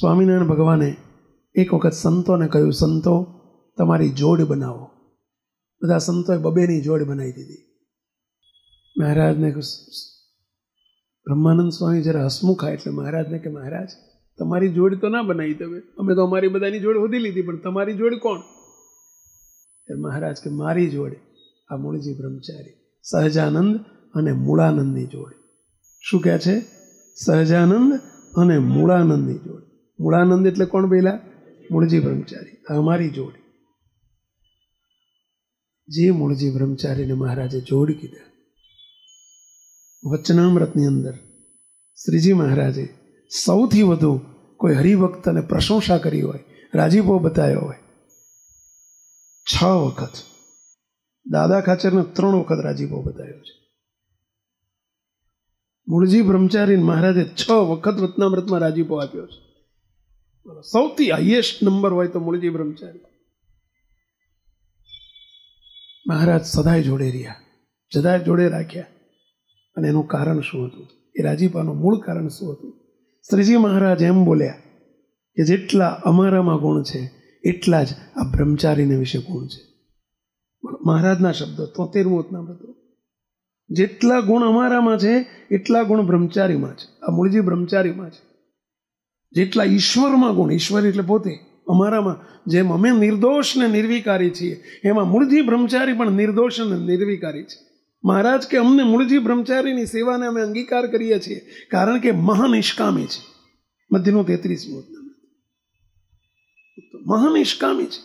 સ્વામિનારાયણ ભગવાને એક વખત સંતોને કહ્યું, સંતો તમારી જોડ બનાવો. બધા સંતોએ બબેની જોડ બનાવી દીધી. મહારાજને બ્રહ્માનંદ સ્વામી જરા હસમુખા એટલે મહારાજને કે મહારાજ તમારી જોડ તો ના બનાવી તમે, અમે તો અમારી બધાની જોડ શોધી લીધી, પણ તમારી જોડ કોણ? મહારાજ કે મારી જોડ આ મૂળજી બ્રહ્મચારી સહજાનંદ અને મૂળાનંદની જોડ. શું કહે છે? સહજાનંદ અને મૂળાનંદની જોડ. મૂળાનંદ એટલે કોણ પહેલા? મૂળજી બ્રહ્મચારી. આ અમારી જોડ. જે મૂળજી બ્રહ્મચારીને મહારાજે જોડ કીધા. વચનામૃતની અંદર શ્રીજી મહારાજે સૌથી વધુ કોઈ હરિભક્તને પ્રશંસા કરી હોય, રાજીપો બતાવ્યો હોય 6 વખત. દાદા ખાચરને 3 વખત રાજીપો બતાવ્યો છે. મૂળજી બ્રહ્મચારીને મહારાજે 6 વખત વચનામૃતમાં રાજીપો આપ્યો છે. સૌથી હાઈએસ્ટ નંબર હોય તો મૂળજી બ્રહ્મચારી. મહારાજ સદાય જોડે રહ્યા, સદાય જોડે રાખ્યા. અને એનું કારણ શું હતું? એ રાજીપાનું મૂળ કારણ શું હતું? શ્રીજી મહારાજ એમ બોલ્યા કે જેટલા અમારામાં ગુણ છે એટલા જ આ બ્રહ્મચારીને વિશે ગુણ છે. મહારાજના શબ્દો 73મું વચનામૃત. જેટલા ગુણ અમારામાં છે એટલા ગુણ બ્રહ્મચારીમાં છે, આ મૂળજી બ્રહ્મચારીમાં છે. જેટલા ઈશ્વરમાં ગુણ, ઈશ્વર એટલે પોતે, અમારામાં જેમ અમે નિર્દોષ ને નિર્વિકારી છીએ એમાં મૂળજી બ્રહ્મચારી પણ નિર્દોષ અને નિર્વિકારી છે. મહારાજ કે અમને મૂળજી બ્રહ્મચારીની સેવાને અમે અંગીકાર કરીએ છીએ કારણ કે મહાનિષ્કામી છે. મધ્યનું 33મું વચનામૃત. મહાનિષ્કામી છે.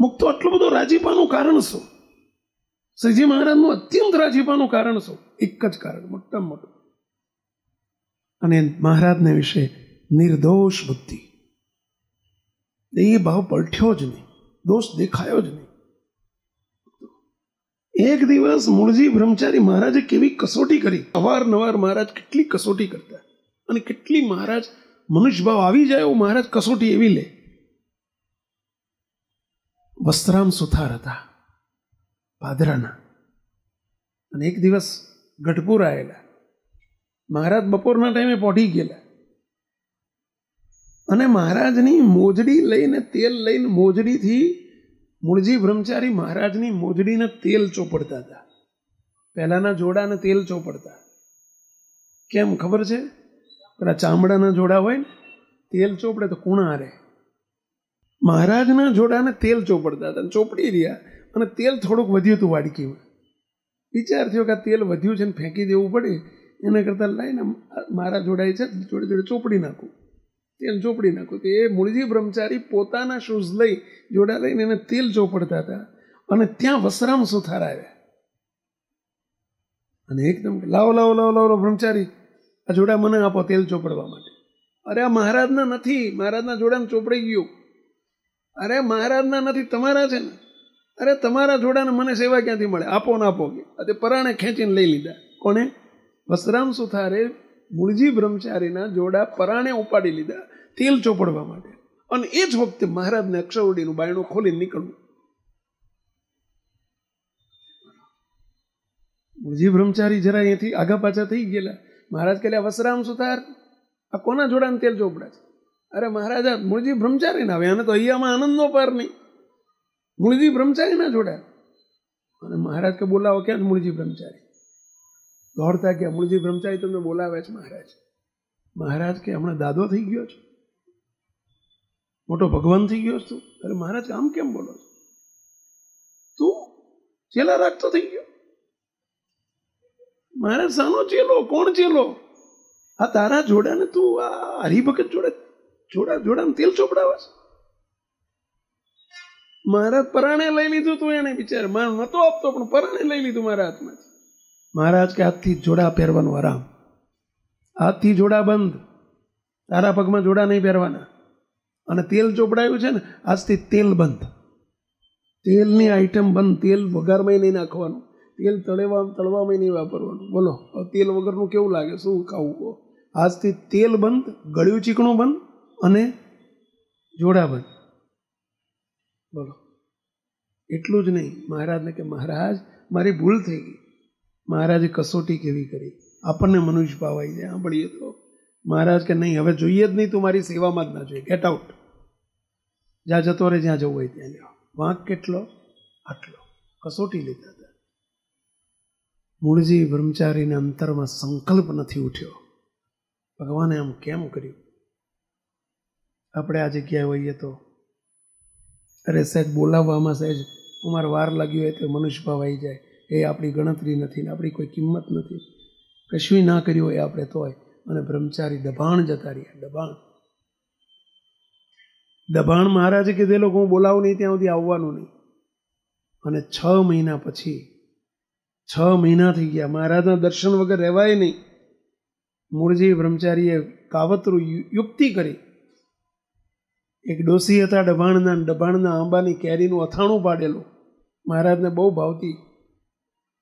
મુક્તો આટલો બધો રાજીપાનું કારણ શું? શ્રીજી મહારાજનું અત્યંત રાજીપાનું કારણ શું? એક જ કારણ, મોટામાં મોટું. અને મહારાજને વિશે નિર્દોષ બુદ્ધિ. એ ભાવ પલટ્યો જ નહીં, દોષ દેખાયો જ નહીં. એક દિવસ મૂળજી બ્રહ્મચારી મહારાજે કેવી કસોટી કરી. અવારનવાર મહારાજ કેટલી કસોટી કરતા, અને કેટલી મહારાજ મનુષ્ય ભાવ આવી જાય એવું મહારાજ કસોટી એવી લે. વસ્ત્રામ સુથાર હતા ભાદરાના, અને એક દિવસ ગઢપુર આવેલા. મહારાજ બપોરના ટાઈમે પહોંચી ગયેલા, અને મહારાજની મોજડી લઈને, તેલ લઈને મોજડીથી મૂળજી બ્રહ્મચારી મહારાજની મોજડીને તેલ ચોપડતા હતા. પહેલાના જોડાને તેલ ચોપડતા. કેમ ખબર છે? પેલા ચામડાના જોડા હોય ને, તેલ ચોપડે તો કુણા હારે. મહારાજના જોડાને તેલ ચોપડતા હતા. ચોપડી રહ્યા, અને તેલ થોડુંક વધ્યું હતું વાડકીમાં. વિચાર થયો કે આ તેલ વધ્યું છે ને ફેંકી દેવું પડે, એના કરતાં લાઈને મારા જોડાય છે જોડે જોડે ચોપડી નાખું, તેલ ચોપડી નાખું. તો એ મૂળજી બ્રહ્મચારી પોતાના શૂઝ લઈ, જોડા લઈને એને તેલ ચોપડતા હતા. અને ત્યાં વસરામ સુથાર આવ્યા, અને એકદમ લાવો લાવો લાવો લાવો બ્રહ્મચારી, આ જોડા મને આપો તેલ ચોપડવા માટે. અરે આ મહારાજના નથી, મહારાજના જોડાને ચોપડી ગયું. અરે મહારાજના નથી, તમારા છે ને. અરે તમારા જોડાને મને સેવા ક્યાંથી મળે? આપો ને આપો. કે પરાણે ખેંચીને લઈ લીધા. કોને? વસરામ સુથારે મૂળજી બ્રહ્મચારીના જોડા પરાણે ઉપાડી લીધા તેલ ચોપડવા માટે. અને એ જ વખતે મહારાજને અક્ષરવડીનું બાયણું ખોલીને નીકળવું. મૂળજી બ્રહ્મચારી જરા અહીંયાથી આગા પાછા થઈ ગયેલા. મહારાજ કહે વસરામ સુથાર, આ કોના જોડાને તેલ ચોપડા છે? અરે મહારાજ આ મૂળજી બ્રહ્મચારી ના આવે, આને તો અહીંયામાં આનંદનો પાર નહીં. મૂળજી બ્રહ્મચારી ના જોડા. અને મહારાજ કે બોલાવો, ક્યાં મૂળજી બ્રહ્મચારી? દોડતા ગયા, મૂળજી બ્રહ્મચારી તમને બોલાવે છે મહારાજ. મહારાજ કે હમણાં દાદો થઈ ગયો છે, મોટો ભગવાન થઈ ગયો તું? અરે મહારાજ આમ કેમ બોલો છો? તું ચેલા રાખતો થઈ ગયો? મહારાજ સાનો ચેલો? કોણ ચેલો? આ તારા જોડાને તું આ હરિભગત જોડે જોડાને તેલ ચોપડાવે છે? મહારાજ પરાણે લઈ લીધું તું એને, બિચાર મારું નતો આપતો પણ પરાણે લઈ લીધું મારા હાથમાંથી. મહારાજ કે આજથી જોડા પહેરવાનું આરામ, આજથી જોડા બંધ, તારા પગમાં જોડા નહીં પહેરવાના. અને તેલ ચોપડાયું છે ને, આજથી તેલ બંધ, તેલની આઈટમ બંધ, તેલ વઘારમાં નહીં નાખવાનું, તેલ તળવામાં નહીં વાપરવાનું. બોલો તેલ વગરનું કેવું લાગે? શું ખાવું કહો? આજથી તેલ બંધ, ગળ્યું ચીકણું બંધ, અને જોડા બંધ. બોલો એટલું જ નહીં, મહારાજને કે મહારાજ મારી ભૂલ થઈ ગઈ. મહારાજે કસોટી કેવી કરી, આપણને મનુષ્ય ભાવ આવી જાય સાંભળીએ તો. મહારાજ કે નહીં, હવે જોઈએ જ નહીં, તું મારી સેવામાં જ ના જોઈએ, ગેટ આઉટ, જ્યાં જતો રહે, જ્યાં જવું હોય ત્યાં જાઓ. વાંક કેટલો? આટલો. કસોટી લીધા હતા. મૂળજી બ્રહ્મચારીને અંતરમાં સંકલ્પ નથી ઉઠ્યો, ભગવાને આમ કેમ કર્યું? આપણે આ જગ્યાએ હોઈએ તો અરે સહેજ બોલાવવામાં સહેજ અમારે વાર લાગ્યું હોય તો મનુષ્ય ભાવ આવી જાય, એ આપણી ગણતરી નથી ને આપણી કોઈ કિંમત નથી, કશું ના કર્યું હોય આપણે તોય. અને બ્રહ્મચારી દબાણ જતા રહ્યા. દબાણ મહારાજે કીધેલો હું બોલાવું નહીં ત્યાં સુધી આવવાનું નહીં. અને 6 મહિના પછી, 6 મહિના થઈ ગયા, મહારાજના દર્શન વગર રહેવાય નહીં. મૂળજી બ્રહ્મચારીએ કાવતરું યુક્તિ કરી. એક ડોસી હતા દબાણના આંબાની કેરીનું અથાણું પાડેલું, મહારાજને બહુ ભાવતી.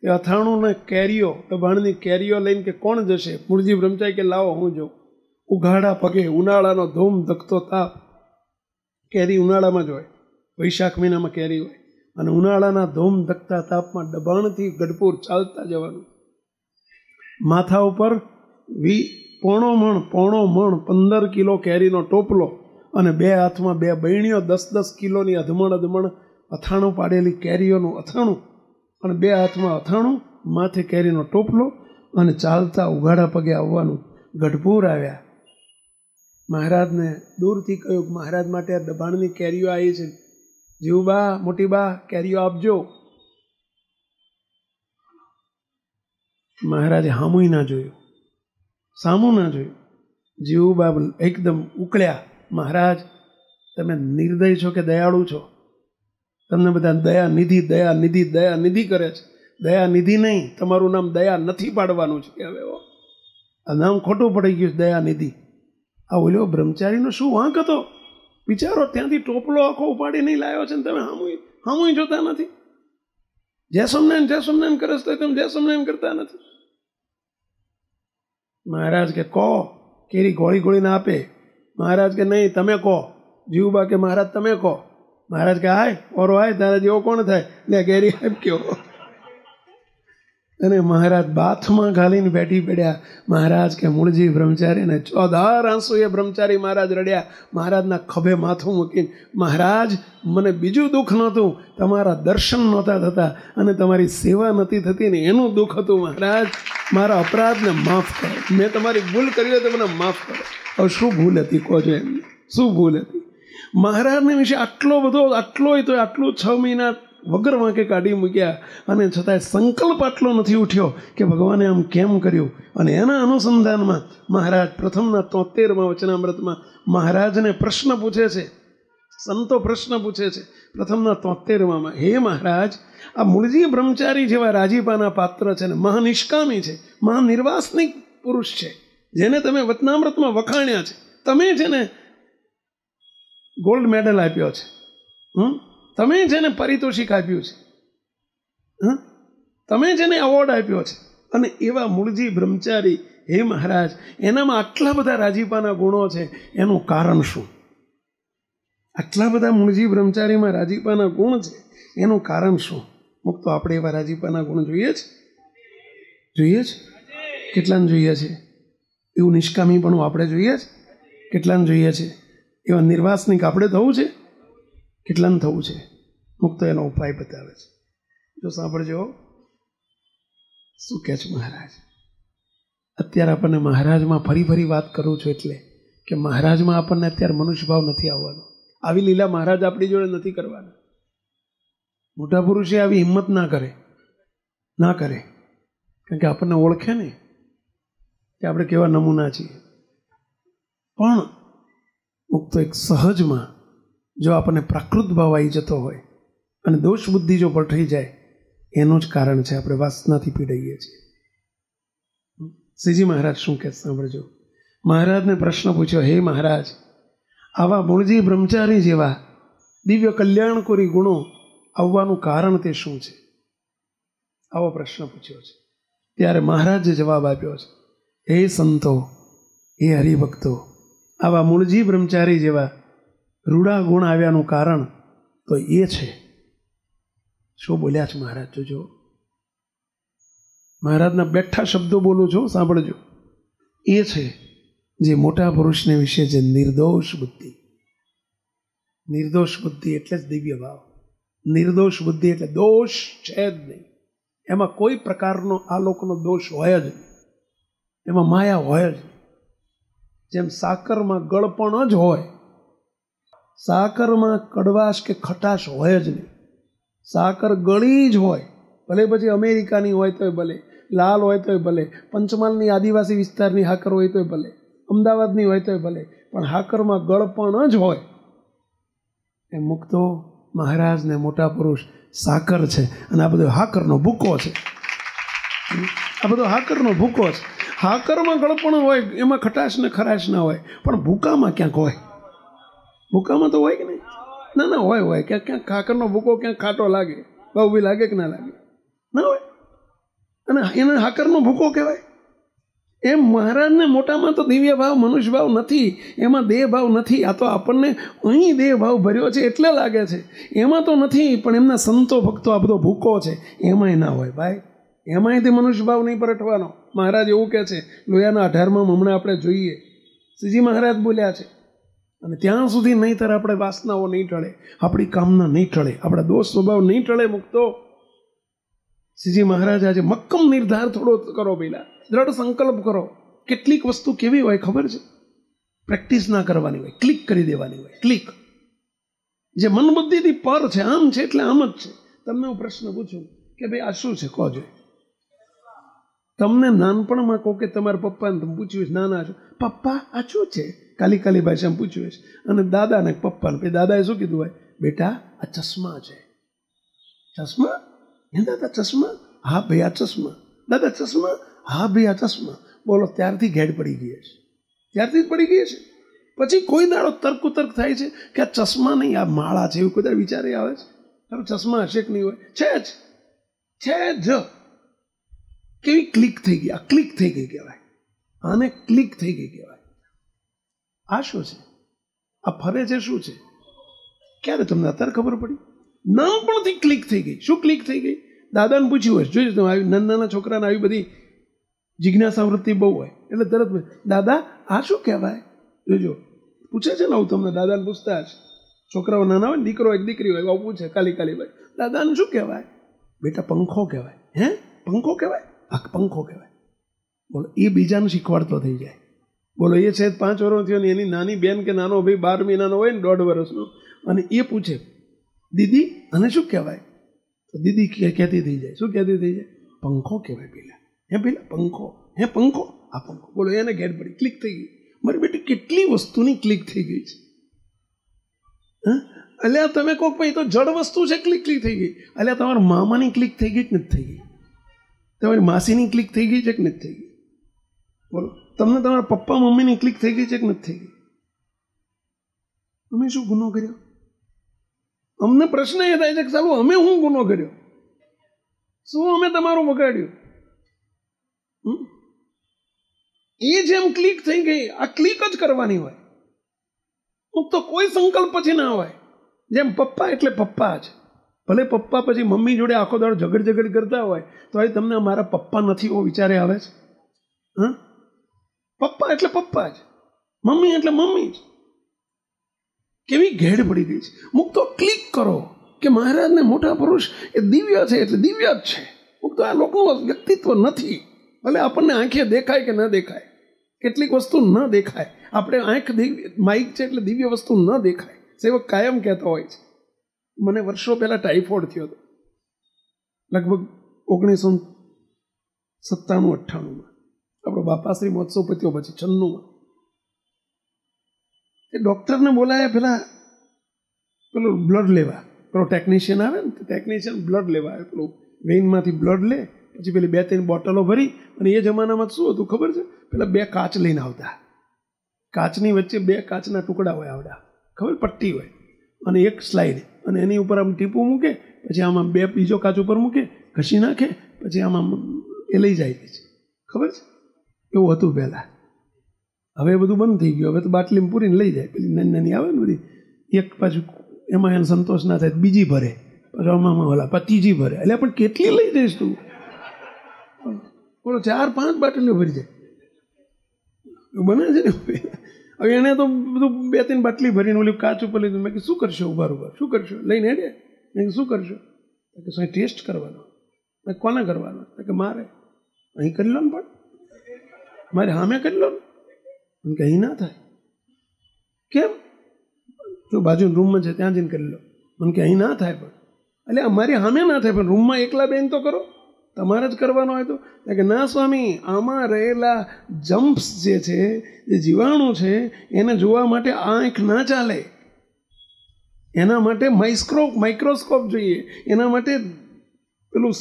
એ અથાણું ને કેરીઓ, દબાણની કેરીઓ લઈને કે કોણ જશે? મૂળજી બ્રહ્મચારી કે લાવો હું જાઉં. ઉઘાડા પગે, ઉનાળાનો ધૂમ ધકતો તાપ, કેરી ઉનાળામાં જ હોય, વૈશાખ મહિનામાં કેરી હોય, અને ઉનાળાના ધૂમ ધકતા તાપમાં દબાણથી ગઢપુર ચાલતા જવાનું. માથા ઉપર પોણો મણ 15 કિલો કેરીનો ટોપલો, અને 2 હાથમાં 2 બહેણીઓ 10-10 કિલોની અધમણ અથાણું પાડેલી કેરીઓનું અથાણું, અને 2 હાથમાં અથાણું, માથે કેરીનો ટોપલો, અને ચાલતા ઉઘાડા પગે આવવાનું. ગઢપુર આવ્યા. મહારાજને દૂરથી કહ્યું કે મહારાજ માટે દબાણની કેરીઓ આવી છે, જીવબા, મોટીબા, કેરીઓ આપજો. મહારાજે સામું ના જોયું. જીવબા એકદમ ઉકળ્યા. મહારાજ, તમે નિર્દય છો કે દયાળુ છો? તમને બધા દયાનિધિ કરે છે. દયાનિધિ નહીં, તમારું નામ દયા નથી પાડવાનું છે. કે હવે આ નામ ખોટું પડી ગયું છે, દયાનિધિ. આ ઓલો બ્રહ્મચારીનો શું વાંક હતો? વિચારો, ત્યાંથી ટોપલો આખો ઉપાડી નહીં લાવ્યો છે ને તમે હામુય જોતા નથી. જય સ્વામિનારાયણ કરે છે તો તમે જય સ્વામિનારાયણ કરતા નથી. મહારાજ કે કહો, કેરી ગોળીને આપે. મહારાજ કે નહીં, તમે કહો. જીવબા કે મહારાજ તમે કહો. મહારાજ કે હાય ઓરો હાય, તારા જેવો કોણ થાય, લે કેરી આપ કયો. અને મહારાજ બાથમાં ઘાલીને બેઠી પડ્યા. મહારાજ કે મૂળજી બ્રહ્મચારીને 14 આંસુએ બ્રહ્મચારી મહારાજ રડ્યા. મહારાજના ખભે માથું મૂકીને, મહારાજ મને બીજું દુઃખ નહોતું, તમારા દર્શન નહોતા થતા અને તમારી સેવા નથી થતી ને એનું દુઃખ હતું. મહારાજ, મારા અપરાધને માફ કરો, મેં તમારી ભૂલ કરી હોય તો મને માફ કરો. હવે શું ભૂલ હતી કહો છો એમને? શું ભૂલ હતી? મહારાજને વિશે આટલું 6 મહિના વગર વાંકે કાઢી મૂક્યા, અને છતાંય સંકલ્પ આટલો નથી ઉઠ્યો કે ભગવાને આમ કેમ કર્યું. અને એના અનુસંધાનમાં મહારાજ પ્રથમના 73માં વચનામૃતમાં મહારાજને પ્રશ્ન પૂછે છે, સંતો પ્રશ્ન પૂછે છે. પ્રથમના 73માં, હે મહારાજ, આ મૂળજી બ્રહ્મચારી જેવા રાજીપાના પાત્ર છે ને મહાનિષ્કામી છે, મહાનિર્વાસનિક પુરુષ છે, જેને તમે વચનામૃતમાં વખાણ્યા છે. તમે જેને ગોલ્ડ મેડલ આપ્યો છે, તમે જેને પારિતોષિક આપ્યું છે, તમે જેને એવોર્ડ આપ્યો છે, અને એવા મૂળજી બ્રહ્મચારી, હે મહારાજ, એનામાં આટલા બધા રાજીપાના ગુણો છે, એનું કારણ શું? આટલા બધા મૂળજી બ્રહ્મચારીમાં રાજીપાના ગુણ છે, એનું કારણ શું? મુક્તો આપણે એવા રાજીપાના ગુણ જોઈએ છે? કેટલાને જોઈએ છે? એવું નિષ્કામીપણું આપણે જોઈએ છે? કેટલાને જોઈએ છે? એવા નિર્વાસનિક આપણે થવું છે? કેટલાને થવું છે? મુક્તો એનો ઉપાય બતાવે છે. જો સાંભળજો શું કહે છે મહારાજ. અત્યારે આપણને મહારાજમાં ફરી વાત કરું છું, એટલે કે મહારાજમાં આપણને અત્યારે મનુષ્ય ભાવ નથી આવવાનો. આવી લીલા મહારાજ આપણી જોડે નથી કરવાના. મોટા પુરુષે આવી હિંમત ના કરે, કારણ કે આપણને ઓળખે ને કે આપણે કેવા નમૂના છીએ. પણ મુક્તો એક સહજમાં જો આપણને પ્રાકૃત ભાવ આવી જતો હોય અને દોષ બુદ્ધિ જો પલટાઈ જાય, એનું જ કારણ છે આપણે વાસનાથી પીડાઈએ છીએ. શ્રીજી મહારાજ શું કહે સાંભળજો. મહારાજને પ્રશ્ન પૂછ્યો, હે મહારાજ, આવા મૂળજી બ્રહ્મચારી જેવા દિવ્ય કલ્યાણકોરી ગુણો આવવાનું કારણ તે શું છે? આવો પ્રશ્ન પૂછ્યો છે. ત્યારે મહારાજે જવાબ આપ્યો છે, હે સંતો, હે હરિભક્તો, આવા મૂળજી બ્રહ્મચારી જેવા રૂડા ગુણ આવ્યાનું કારણ તો એ છે. શું બોલ્યા છે મહારાજ? જોજો, મહારાજના બેઠા શબ્દો બોલું છું, સાંભળજો. એ છે જે મોટા પુરુષને વિશે છે નિર્દોષ બુદ્ધિ. નિર્દોષ બુદ્ધિ એટલે જ દિવ્ય ભાવ. નિર્દોષ બુદ્ધિ એટલે દોષ છે જ નહીં, એમાં કોઈ પ્રકારનો આ લોકોનો દોષ હોય જ નહીં, એમાં માયા હોય જ નહીં. જેમ સાકરમાં ગળપણ જ હોય, સાકરમાં કડવાશ કે ખટાશ હોય જ નહીં. સાકર ગળી જ હોય, ભલે પછી અમેરિકાની હોય તોય ભલે, લાલ હોય તોય ભલે, પંચમહાલની આદિવાસી વિસ્તારની હાકર હોય તોય ભલે, અમદાવાદની હોય તોય ભલે, પણ હાકરમાં ગળપણ જ હોય. એ મુક્તો મહારાજ ને મોટા પુરુષ સાકર છે, અને આ બધો હાકરનો ભૂકો છે. આ બધો હાકરનો ભૂકો છે. હાકરમાં ગળપણ હોય, એમાં ખટાશ ને ખરાશ ના હોય, પણ ભૂકામાં ક્યાંક હોય. ભૂકામાં તો હોય કે નહીં? ના ના, હોય ક્યાંક ક્યાંક હાકરનો ભૂકો ક્યાંક ખાટો લાગે, બહુ બી લાગે કે ના લાગે, ના હોય, અને એને હાકરનો ભૂકો કહેવાય. એમ મહારાજને મોટામાં તો દિવ્ય ભાવ, મનુષ્ય ભાવ નથી, એમાં દેહ ભાવ નથી. આ તો આપણને અહીં દેહ ભાવ ભર્યો છે એટલે લાગે છે, એમાં તો નથી. પણ એમના સંતો ભક્તો આ બધો ભૂકો છે, એમાંય ના હોય ભાઈ, એમાંયથી મનુષ્ય ભાવ નહીં પરટવાનો. મહારાજ એવું કહે છે લોયાના 18માં હમણાં આપણે જોઈએ, શ્રીજી મહારાજ બોલ્યા છે, અને ત્યાં સુધી નહીંતર આપણે વાસનાઓ નહીં ટળે, આપણી કામના નહીં ટળે, આપણા દોષ સ્વભાવ નહીં ટળે. મુક્તો શ્રીજી મહારાજ આજે મક્કમ નિર્ધાર થોડો કરો, પહેલા દ્રઢ સંકલ્પ કરો. કેટલીક વસ્તુ કેવી હોય ખબર છે? પ્રેક્ટિસ ના કરવાની હોય, ક્લિક કરી દેવાની હોય. ક્લિક જે મન બુદ્ધિથી પર છે, આમ છે એટલે આમ જ છે. તમને હું પ્રશ્ન પૂછું કે ભાઈ આ શું છે, કહો જોઈએ. તમને નાનપણમાં કહો કે તમારા પપ્પાને તમે પૂછ્યું છે, નાના છો, પપ્પા આ શું છે? કાલી ભાષામાં પૂછ્યું છે. અને દાદાને પપ્પાને, પછી દાદાએ શું કીધું હોય? બેટા આ ચશ્મા છે. ચશ્મા? હે દાદા ચશ્મા? હા ભાઈ આ ચશ્મા. દાદા ચશ્મા? હા ભાઈ આ ચશ્મા. બોલો, ત્યારથી ઘેડ પડી ગઈ છે, ત્યારથી જ પડી ગઈ છે. પછી કોઈ દાડો તર્ક થાય છે કે આ ચશ્મા નહીં, આ માળા છે, એવું કોઈ દાડો વિચારે આવે છે? તારો ચશ્મા હશે કે નહીં હોય? છે જ. કેવી ક્લિક થઈ ગઈ, આ ક્લિક થઈ ગઈ કહેવાય, આને ક્લિક થઈ ગઈ કહેવાય. આ શું છે? આ ફરે છે શું છે? ક્યારે તમને અત્યારે ખબર પડી? નાનપણથી ક્લિક થઈ ગઈ. શું ક્લિક થઈ ગઈ? દાદાને પૂછ્યું હોય, જોઈજો તમે, આવી નાના છોકરાને આવી બધી જિજ્ઞાસા વૃત્તિ બહુ હોય, એટલે તરત દાદા આ શું કહેવાય? જોજો પૂછે છે ને, આવું તમને દાદાને પૂછતા હશે. છોકરાઓ નાના હોય ને, દીકરો એક દીકરી હોય, આવું પૂછે કાલી ભાઈ, દાદાને શું કહેવાય? બેટા પંખો કહેવાય. હે પંખો કહેવાય? આ પંખો કહેવાય. બોલો, એ બીજાને શીખવાડતો થઈ જાય. બોલો, એ છે 5 વર્ષનો થયો ને એની નાની બેન કે નાનો ભાઈ 12 મહિનાનો હોય ને, 1.5 વર્ષનો, અને એ પૂછે દીદી આને શું કહેવાય? તો દીદી કહેતી થઈ જાય. શું કહેતી થઈ જાય? પંખો કહેવાય પેલા. હે પેલા પંખો? હે પંખો? આ પંખો. બોલો, એને ગેટ પડી, ક્લિક થઈ ગઈ. મારી બેટી કેટલી વસ્તુની ક્લિક થઈ ગઈ છે. હા, અલ્યા તમે કહો ભાઈ તો જડ વસ્તુ છે, ક્લિક થઈ ગઈ. અલ્યા તમારા મામાની ક્લિક થઈ ગઈ કે નથી થઈ ગઈ? તમારી માસીની ક્લિક થઈ ગઈ છે કે નથી થઈ ગઈ? બોલો, તમને તમારા પપ્પા મમ્મીની ક્લિક થઈ ગઈ છે કે નથી થઈ ગઈ? અમે શું ગુનો કર્યો? અમને પ્રશ્ન એ થાય છે કે ચાલો અમે શું ગુનો કર્યો? શું અમે તમારું બગાડ્યું? એ જેમ ક્લિક થઈ ગઈ, આ ક્લિક જ કરવાની હોય. તો કોઈ સંકલ્પ પછી ના હોય. જેમ પપ્પા એટલે પપ્પા જ, ભલે પપ્પા પછી મમ્મી જોડે આખો દાડો ઝઘડ કરતા હોય તો એ તમને મારા પપ્પા નથી એવો વિચારે આવે છે? હા, પપ્પા એટલે પપ્પા જ, મમ્મી એટલે મમ્મી જ. કેવી ઘેડ પડી ગઈ છે. મુક્તો ક્લિક કરો કે મહારાજને મોટા પુરુષ એ દિવ્ય છે એટલે દિવ્ય જ છે. મુક્તો આ લોકોનું વ્યક્તિત્વ નથી. ભલે આપણને આંખે દેખાય કે ન દેખાય, કેટલીક વસ્તુ ન દેખાય, આપણે આંખ માઇક છે એટલે દિવ્ય વસ્તુ ન દેખાય. સેવક કાયમ કહેતો હોય છે. મને વર્ષો પહેલાં ટાઇફોઇડ થયો હતો, લગભગ 1997-98માં. આપણો બાપાશ્રી મહોત્સવ પત્યો પછી 96માં. એ ડૉક્ટરને બોલાયા પેલું બ્લડ લેવા. પેલો ટેકનિશિયન આવે ને, ટેકનિશિયન બ્લડ લેવા આવે. પેલું વેઇનમાંથી બ્લડ લે, પછી પેલી 2-3 બોટલો ભરી. અને એ જમાનામાં શું હતું ખબર છે? પેલા 2 કાચ લઈને આવતા, કાચની વચ્ચે 2 કાચના ટુકડા હોય આવડા, ખબર, પટ્ટી હોય, અને એક સ્લાઇડ, અને એની ઉપર આમ ટીપું મૂકે, પછી આમાં 2 બીજો કાચ ઉપર મૂકે, ઘસી નાખે, પછી આમાં એ લઈ જાય છે. ખબર છે? એવું હતું પહેલાં. હવે બધું બંધ થઈ ગયું. હવે તો બાટલીમાં પૂરીને લઈ જાય. પેલી નાની આવે ને બધી, એક પાછું એમાં એને સંતોષ ના થાય, બીજી ભરે, પછી આમાં ઓલા ત્રીજી ભરે. એટલે પણ કેટલી લઈ જઈશ તું? બોલો, 4-5 બાટલીઓ ભરી જાય. બને છે ને. હવે એને તો બધું 2-3 બાટલી ભરીને ઓલી કાચ ઉપર લીધું. મેં કે શું કરશો? ઉભા શું કરશો? લઈને હેડે. મેં શું કરશો? કે સાહેબ ટેસ્ટ કરવાનો. મેં કોને કરવાનો? કે મારે. અહીં કરી લો ને, પણ મારે સામે કરી લો ને. કે અહીં ના થાય. કેમ? જો બાજુ રૂમમાં છે ત્યાં જઈને કરી લો. મને કે અહીં ના થાય. પણ એટલે અમારી સામે ના થાય, પણ રૂમમાં એકલા બેન તો કરો, તમારે જ કરવાનો હોય તો. કે ના સ્વામી, આમાં રહેલા જમ્પ્સ જે છે, જે જીવાણુ છે, એને જોવા માટે આંખ ના ચાલે. એના માટે માઇક્રોસ્કોપ જોઈએ, એના માટે પેલું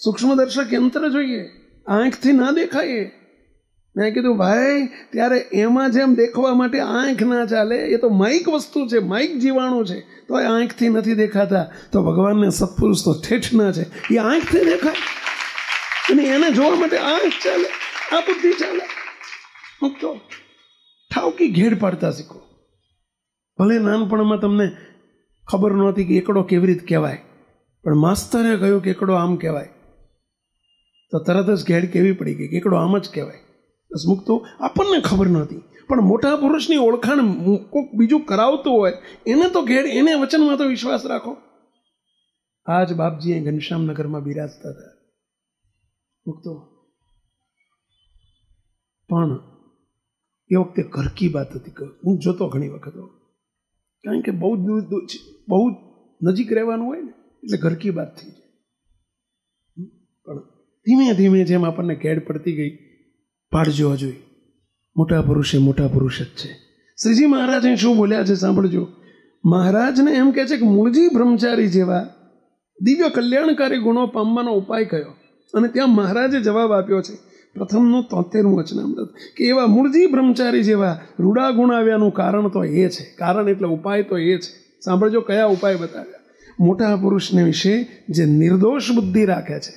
સૂક્ષ્મદર્શક યંત્ર જોઈએ. આંખથી ના દેખાય. મેં કીધું ભાઈ, ત્યારે એમાં જેમ દેખવા માટે આંખ ના ચાલે, એ તો માઇક વસ્તુ છે, માઇક જીવાણુ છે, તો એ આંખથી નથી દેખાતા. તો ભગવાનને સત્પુરુષ તો ઠેઠના છે, એ આંખથી દેખાય. અને એને જોવા માટે આંખ ચાલે, આ બુદ્ધિ ચાલે. તો ઠાવકી ઘેડ પાડતા શીખો. ભલે નાનપણમાં તમને ખબર નહોતી કે એકડો કેવી રીતે કહેવાય, પણ માસ્તરે કહ્યું કે એકડો આમ કહેવાય, તો તરત જ ઘેડ કેવી પડી ગઈ કે એકડો આમ જ કહેવાય. હસમુખ તો આપણને ખબર નહોતી, પણ મોટા પુરુષની ઓળખાણ કોઈક બીજું કરાવતું હોય એને તો ઘેડ, એને વચનમાં તો વિશ્વાસ રાખો. આજ બાપજી ઘનશ્યામનગરમાં બિરાજતા હતા મુક્તો, પણ એ વખતે ઘર કી બાત હતી. હું જોતો ઘણી વખત, કારણ કે બહુ નજીક રહેવાનું હોય ને, એટલે ઘર કી બાત થઈ જાય. પણ ધીમે ધીમે જેમ આપણને ઘેડ પડતી ગઈ, પાડજો હજુ મોટા પુરુષ જ છે. શ્રીજી મહારાજે શું બોલ્યા છે સાંભળજો. મહારાજને એમ કહે છે કે મૂળજી બ્રહ્મચારી જેવા દિવ્ય કલ્યાણકારી ગુણો પામવાનો ઉપાય કયો? અને ત્યાં મહારાજે જવાબ આપ્યો છે, પ્રથમનું 73મું વચનામૃત, કે એવા મૂળજી બ્રહ્મચારી જેવા રૂડા ગુણ આવ્યાનું કારણ તો એ છે. કારણ એટલે ઉપાય તો એ છે. સાંભળજો કયા ઉપાય બતાવ્યા. મોટા પુરુષને વિશે જે નિર્દોષ બુદ્ધિ રાખે છે.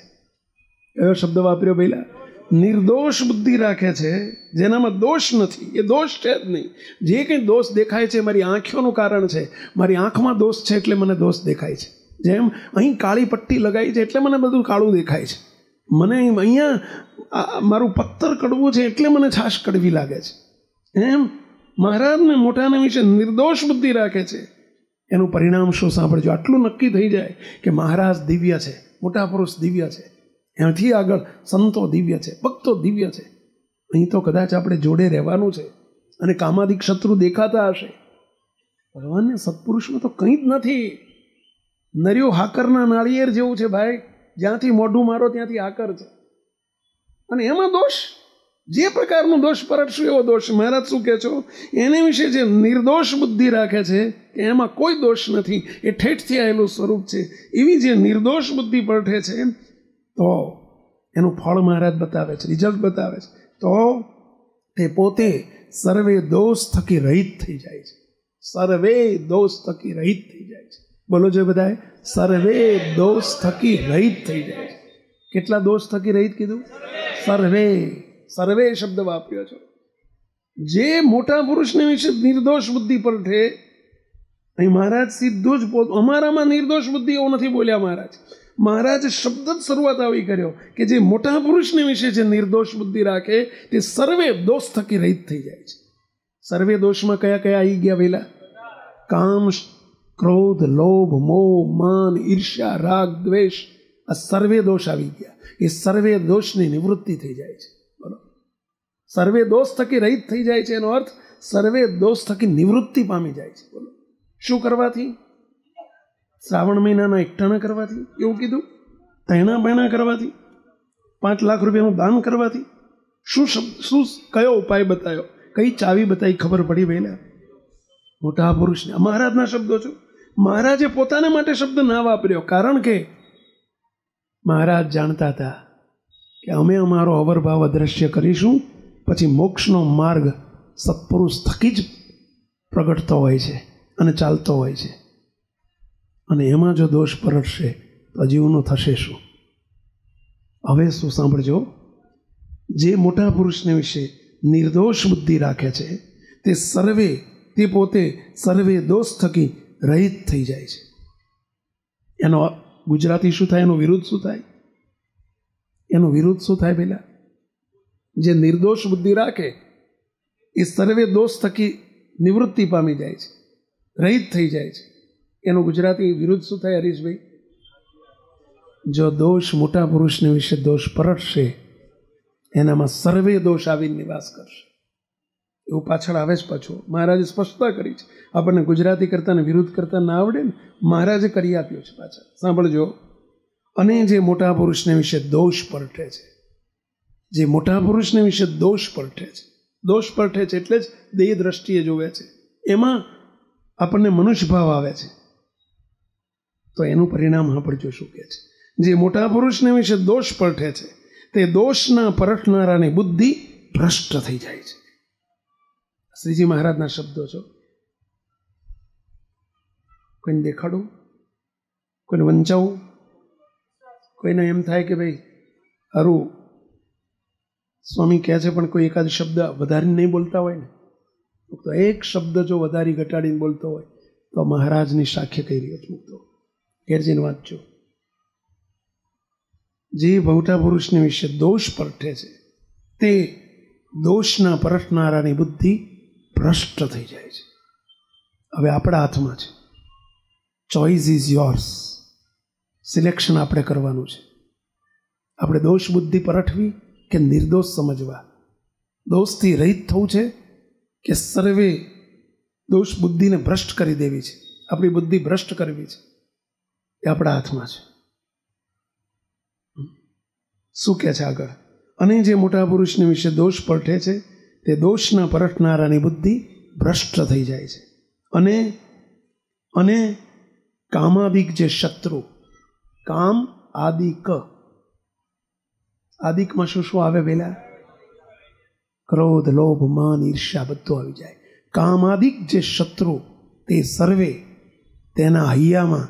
કયો શબ્દ વાપર્યો પહેલા? નિર્દોષ બુદ્ધિ રાખે છે, જેનામાં દોષ નથી. એ દોષ છે જ નહીં. જે કંઈ દોષ દેખાય છે મારી આંખોનું કારણ છે. મારી આંખમાં દોષ છે એટલે મને દોષ દેખાય છે. જેમ અહીં કાળી પટ્ટી લગાવી છે એટલે મને બધું કાળું દેખાય છે. મને અહીંયા મારું પથ્થર કડવું છે એટલે મને છાશ કડવી લાગે છે. એમ મહારાજને મોટાના વિશે નિર્દોષ બુદ્ધિ રાખે છે. એનું પરિણામ શું સાંભળજો. આટલું નક્કી થઈ જાય કે મહારાજ દિવ્ય છે, મોટા પુરુષ દિવ્ય છે, એનાથી આગળ સંતો દિવ્ય છે, ભક્તો દિવ્ય છે. અહીં તો કદાચ આપણે જોડે રહેવાનું છે અને કામાદિક શત્રુ દેખાતા હશે. ભગવાનને સત્પુરુષમાં તો કંઈ જ નથી. નર્યો હાકરના નાળિયેર જેવું છે ભાઈ. જ્યાંથી મોઢું મારો ત્યાંથી હાકર છે. અને એમાં દોષ, જે પ્રકારનો દોષ પરટશું એવો દોષ. મહારાજ શું કહે છો? એને વિશે જે નિર્દોષ બુદ્ધિ રાખે છે કે એમાં કોઈ દોષ નથી, એ ઠેઠથી આવેલું સ્વરૂપ છે, એવી જે નિર્દોષ બુદ્ધિ પરઠે છે, તો એનું ફળ મહારાજ બતાવે છે, રિઝલ્ટ બતાવે છે. તો તે પોતે સર્વે દોષ થકી રહિત થઈ જાય છે. સર્વે દોષ થકી રહિત થઈ જાય છે. બોલો જો બધાએ, સર્વે દોષ થકી રહિત થઈ જાય છે. કેટલા દોષ થકી રહિત કીધું? સર્વે શબ્દ વાપર્યો છો. જે મોટા પુરુષને વિશે નિર્દોષ બુદ્ધિ પરઠે, અહીં મહારાજ સીધું જ અમારામાં નિર્દોષ બુદ્ધિ એવું નથી બોલ્યા મહારાજ. મહારાજ શબ્દ જ શરૂઆત આવી કર્યો કે જે મોટા પુરુષને વિશે જે નિર્દોષ બુદ્ધિ રાખે તે સર્વે દોષ થકી રહિત થઈ જાય છે. સર્વે દોષમાં કયા કયા આવી ગયા પહેલા? કામ, ક્રોધ, લોભ, મોહ, માન, ઈર્ષ્યા, રાગ, દ્વેષ, આ સર્વે દોષ આવી ગયા. એ સર્વે દોષની નિવૃત્તિ થઈ જાય છે. બોલો, સર્વે દોષ થકી રહિત થઈ જાય છે. એનો અર્થ સર્વે દોષ થકી નિવૃત્તિ પામી જાય છે. બોલો, શું કરવાથી? શ્રાવણ મહિનાના એકટાણા કરવાથી, એવું કીધું. તૈણા બહેણા કરવાથી, 5 લાખ રૂપિયાનું દાન કરવાથી. શું કયો ઉપાય બતાવ્યો? કઈ ચાવી બતાવી? ખબર પડી પહેલા મોટા પુરુષને. મહારાજના શબ્દો છો. મહારાજે પોતાને માટે શબ્દ ના વાપર્યો, કારણ કે મહારાજ જાણતા હતા કે અમે અમારો અવરભાવ અદ્રશ્ય કરીશું, પછી મોક્ષનો માર્ગ સત્પુરુષ થકી જ પ્રગટતો હોય છે અને ચાલતો હોય છે. અને એમાં જો દોષ પરટશે તો જીવનું થશે શું? હવે શું સાંભળજો. જે મોટા પુરુષને વિશે નિર્દોષ બુદ્ધિ રાખે છે તે પોતે સર્વે દોષ થકી રહિત થઈ જાય છે. એનો ગુજરાતી શું થાય? એનો વિરુદ્ધ શું થાય? એનો વિરુદ્ધ શું થાય? પહેલા જે નિર્દોષ બુદ્ધિ રાખે એ સર્વે દોષ થકી નિવૃત્તિ પામી જાય છે, રહિત થઈ જાય છે. એનું ગુજરાતી વિરુદ્ધ શું થાય હરીશભાઈ? જો દોષ મોટા પુરુષને વિશે દોષ પરટશે એનામાં સર્વે દોષ આવીને નિવાસ કરશે. એવું પાછળ આવે જ પાછું. મહારાજે સ્પષ્ટતા કરી છે. આપણને ગુજરાતી કરતા ને વિરુદ્ધ કરતા ના આવડે ને, મહારાજે કરી આપ્યો છે પાછળ. સાંભળજો. અને જે મોટા પુરુષને વિશે દોષ પરઠે છે, જે મોટા પુરુષને વિશે દોષ પરઠે છે, દોષ પરઠે છે એટલે જ દેહ દ્રષ્ટિએ જોવે છે, એમાં આપણને મનુષ્ય ભાવ આવે છે, તો એનું પરિણામ સાંભળજો શું કહે છે. જે મોટા પુરુષને વિશે દોષ પરઠે છે તે દોષના પરખનારાની બુદ્ધિ ભ્રષ્ટ થઈ જાય છે. શ્રીજી મહારાજના શબ્દો છો. કોઈને દેખાડું, કોઈને વંચાવું, કોઈને એમ થાય કે ભાઈ હારું સ્વામી કહે છે પણ કોઈ એકાદ શબ્દ વધારીને નહીં બોલતા હોય ને, તો એક શબ્દ જો વધારી ઘટાડીને બોલતો હોય તો મહારાજની સાખ્ય કહી રહ્યો છું. તો ઘેરજીને વાંચજો. જે મોટા પુરુષને વિશે દોષ પરઠે છે તે દોષના પરખનારાની બુદ્ધિ ભ્રષ્ટ થઈ જાય છે. હવે આપણા હાથમાં છે. Choice is yours. સિલેક્શન આપણે કરવાનું છે. આપણે દોષ બુદ્ધિ પરઠવી કે નિર્દોષ સમજવા, દોષથી રહિત થવું છે કે સર્વે દોષ બુદ્ધિને ભ્રષ્ટ કરી દેવી છે, આપણી બુદ્ધિ ભ્રષ્ટ કરવી છે, એ આપણા હાથમાં છે. શું કહે છે આગળ? અને જે મોટા પુરુષને વિશે દોષ પરઠે છે તે દોષના પરખનારાની બુદ્ધિ ભ્રષ્ટ થઈ જાય છે. અને કામાદિક જે શત્રુ, કામ આદિક, આદિકમાં શું શું આવે? પેલા ક્રોધ, લોભ, માન, ઈર્ષ્યા બધું આવી જાય. કામાદિક જે શત્રુ તે સર્વે તેના હૈયામાં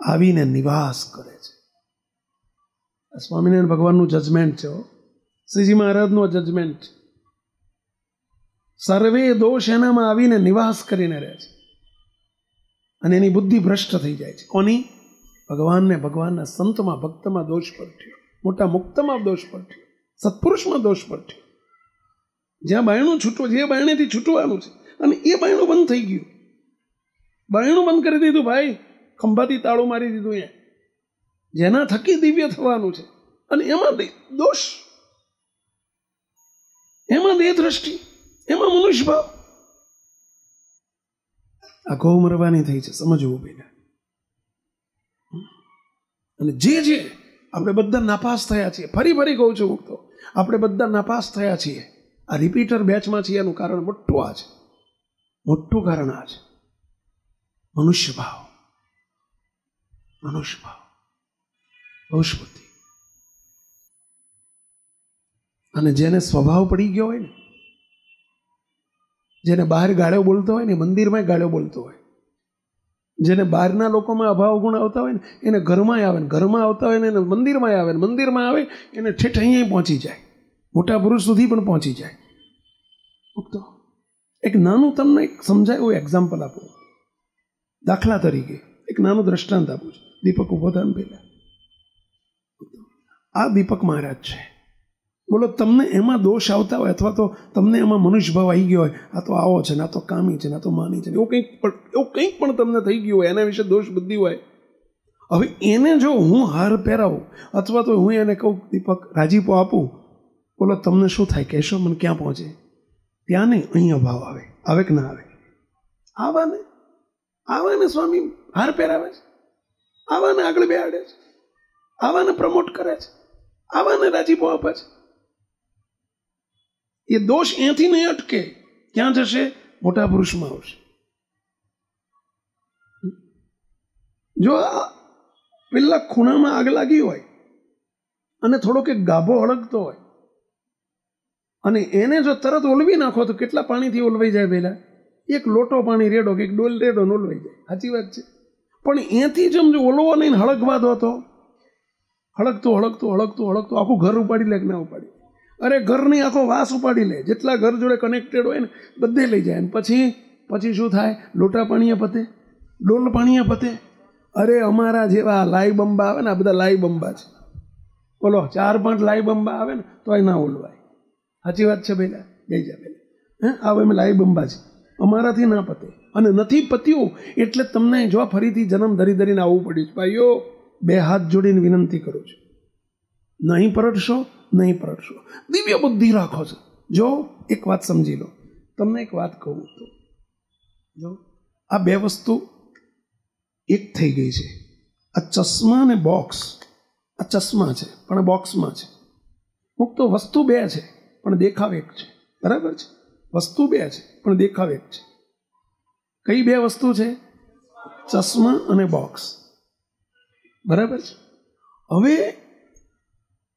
આવીને નિવાસ કરે છે. સ્વામિનારાયણ ભગવાનનું જજમેન્ટ છે, શ્રીજી મહારાજનું જજમેન્ટ. સર્વે દોષ એનામાં આવીને નિવાસ કરીને રહે છે અને એની બુદ્ધિ ભ્રષ્ટ થઈ જાય છે. કોની? ભગવાનને, ભગવાનના સંતમાં, ભક્તમાં દોષ પરઠ્યો, મોટા મુક્તમાં દોષ પરઠ્યો, સત્પુરુષમાં દોષ પરઠ્યો. જ્યાં બાયણું છૂટવું, જે બાયણેથી છૂટવાનું છે અને એ બાયણું બંધ થઈ ગયું, બાયણું બંધ કરી દીધું ભાઈ, ખંભાથી તાળું મારી દીધું. અહીંયા જેના થકી દિવ્ય થવાનું છે અને એમાં દોષ, એમાં દેહ દ્રષ્ટિ, એમાં મનુષ્ય ભાવ, આ ગૌ મરવાની થઈ છે. સમજવું પહેલા. અને જે આપણે બધા નાપાસ થયા છીએ, ફરી કહું છું મુક્તો, આપણે બધા નાપાસ થયા છીએ, આ રિપીટર બેચમાં છીએ, એનું કારણ મોટું આ છે, મોટું કારણ આ છે. મનુષ્ય ભાવ, મનુષ્ય ભાવ, દોષ બુદ્ધિ. અને જેને સ્વભાવ પડી ગયો હોય ને, જેને બહાર ગાળ્યો બોલતો હોય ને, મંદિરમાં ગાળ્યો બોલતો હોય, જેને બહારના લોકોમાં અભાવ ગુણ આવતા હોય ને એને ઘરમાં આવે, ને ઘરમાં આવતા હોય ને એને મંદિરમાં આવે, ને મંદિરમાં આવે એને ઠેઠ અહીંયા પહોંચી જાય, મોટા પુરુષ સુધી પણ પહોંચી જાય. તો એક નાનું તમને એક સમજાય એવું એક્ઝામ્પલ આપું. દાખલા તરીકે એક નાનું દ્રષ્ટાંત આપું છું. દીપક ઉભો થાય પહેલા. આ દીપક મહારાજ છે. બોલો, તમને એમાં દોષ આવતા હોય અથવા તો તમને એમાં મનુષ્ય ભાવ આવી ગયો હોય, આ તો આવો છે ને, આ તો કામી છે ને, આ તો માની છે, એવું કંઈક પણ તમને થઈ ગયું હોય, એના વિશે દોષ બુદ્ધિ હોય. હવે એને જો હું હાર પહેરાવું અથવા તો હું એને કહું દીપક રાજીપો આપું, બોલો તમને શું થાય? કહેશો મને ક્યાં પહોંચે? ત્યાં નહીં, અહીંયા ભાવ આવે. આવે કે ના આવે? આવાને સ્વામી હાર પહેરાવે છે, આવાને આગળ બેહાડે છે, આવાને પ્રમોટ કરે છે, આવાને રાજીપો આપે છે. એ દોષ અહીંયાથી નહીં અટકે. ક્યાં જશે? મોટા પુરુષમાં આવશે. જો પેલા ખૂણામાં આગ લાગી હોય અને થોડોક એક ગાભો હળગતો હોય અને એને જો તરત ઓલવી નાખો તો કેટલા પાણીથી ઓલવાઈ જાય? પહેલા એક લોટો પાણી રેડો કે એક ડોલ રેડો ને ઓલવાઈ જાય. સાચી વાત છે. પણ એથી જ જો ઓલવો નહીં, હળગવા દો તો હળગતું આખું ઘર ઉપાડી લે કે ના ઉપાડી? અરે ઘરની આખો વાસ ઉપાડી લે. જેટલા ઘર જોડે કનેક્ટેડ હોય ને બધે લઈ જાય. પછી શું થાય? લોટા પાણીએ પતે, ડોલ પાણીએ પતે. અરે અમારા જેવા લાઈ બંબા આવે ને, આ બધા લાઈ બંબા છે. બોલો 4-5 લાઈ બંબા આવે ને તો ના ઓલવાય. સાચી વાત છે. પહેલા બે જા પહેલા આવે એમ લાઈ બંબાજી, અમારાથી ના પતે. અને નથી પત્યું એટલે તમને જો ફરીથી જન્મ ધરીને આવવું પડ્યું છે. ભાઈઓ, 2 હાથ જોડીને વિનંતી કરું છું, નહીં પરટશો. દિવ્ય બુદ્ધિ રાખો છો. જો એક વાત સમજી લો, તમને એક વાત કહું તો, જો આ 2 વસ્તુ એક થઈ ગઈ છે. આ ચશ્મા અને બોક્સ, આ ચશ્મા છે પણ બોક્સમાં છે. મુક્તો વસ્તુ 2 છે પણ દેખાવ એક છે. બરાબર છે? વસ્તુ 2 છે પણ દેખાવ એક છે. કઈ 2 વસ્તુ છે? ચશ્મા અને બોક્સ. બરાબર છે? હવે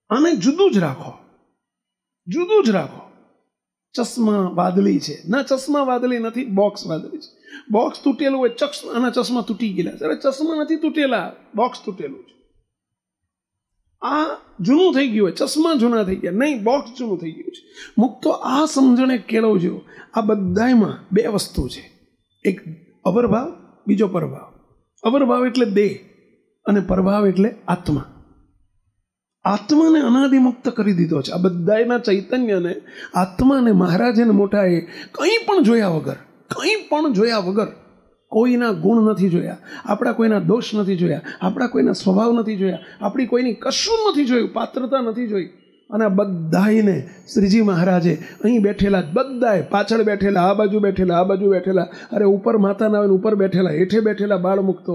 આને જુદું જ રાખો. ચશ્મા વાદળી છે ના, ચશ્મા વાદળી નથી, બોક્સ વાદળી છે. બોક્સ તૂટેલું હોય, આના ચશ્મા તૂટી ગયેલા છે. અરે ચશ્મા નથી તૂટેલા, બોક્સ તૂટેલું છે. આ જૂનું થઈ ગયું હોય, ચશ્મા જૂના થઈ ગયા, નહીં, બોક્સ જૂનું થઈ ગયું છે. મુક્તો આ સમજણે કેળવજો. આ બધામાં 2 વસ્તુ છે. એક અવરભાવ, બીજો પરભાવ. અવરભાવ એટલે દેહ અને પરભાવ એટલે આત્મા. આત્માને અનાદિમુક્ત કરી દીધો છે. આ બધાના ચૈતન્યને, આત્માને મહારાજે મોટાએ કંઈ પણ જોયા વગર કોઈના ગુણ નથી જોયા, આપણા કોઈના દોષ નથી જોયા, આપણા કોઈના સ્વભાવ નથી જોયા, આપણી કોઈની કશું નથી જોયું, પાત્રતા નથી જોઈ. અને આ બધાને શ્રીજી મહારાજે અહીં બેઠેલા બધાએ, પાછળ બેઠેલા, આ બાજુ બેઠેલા, અરે ઉપર માતાના આવે ઉપર બેઠેલા, હેઠે બેઠેલા બાળ મુક્તો,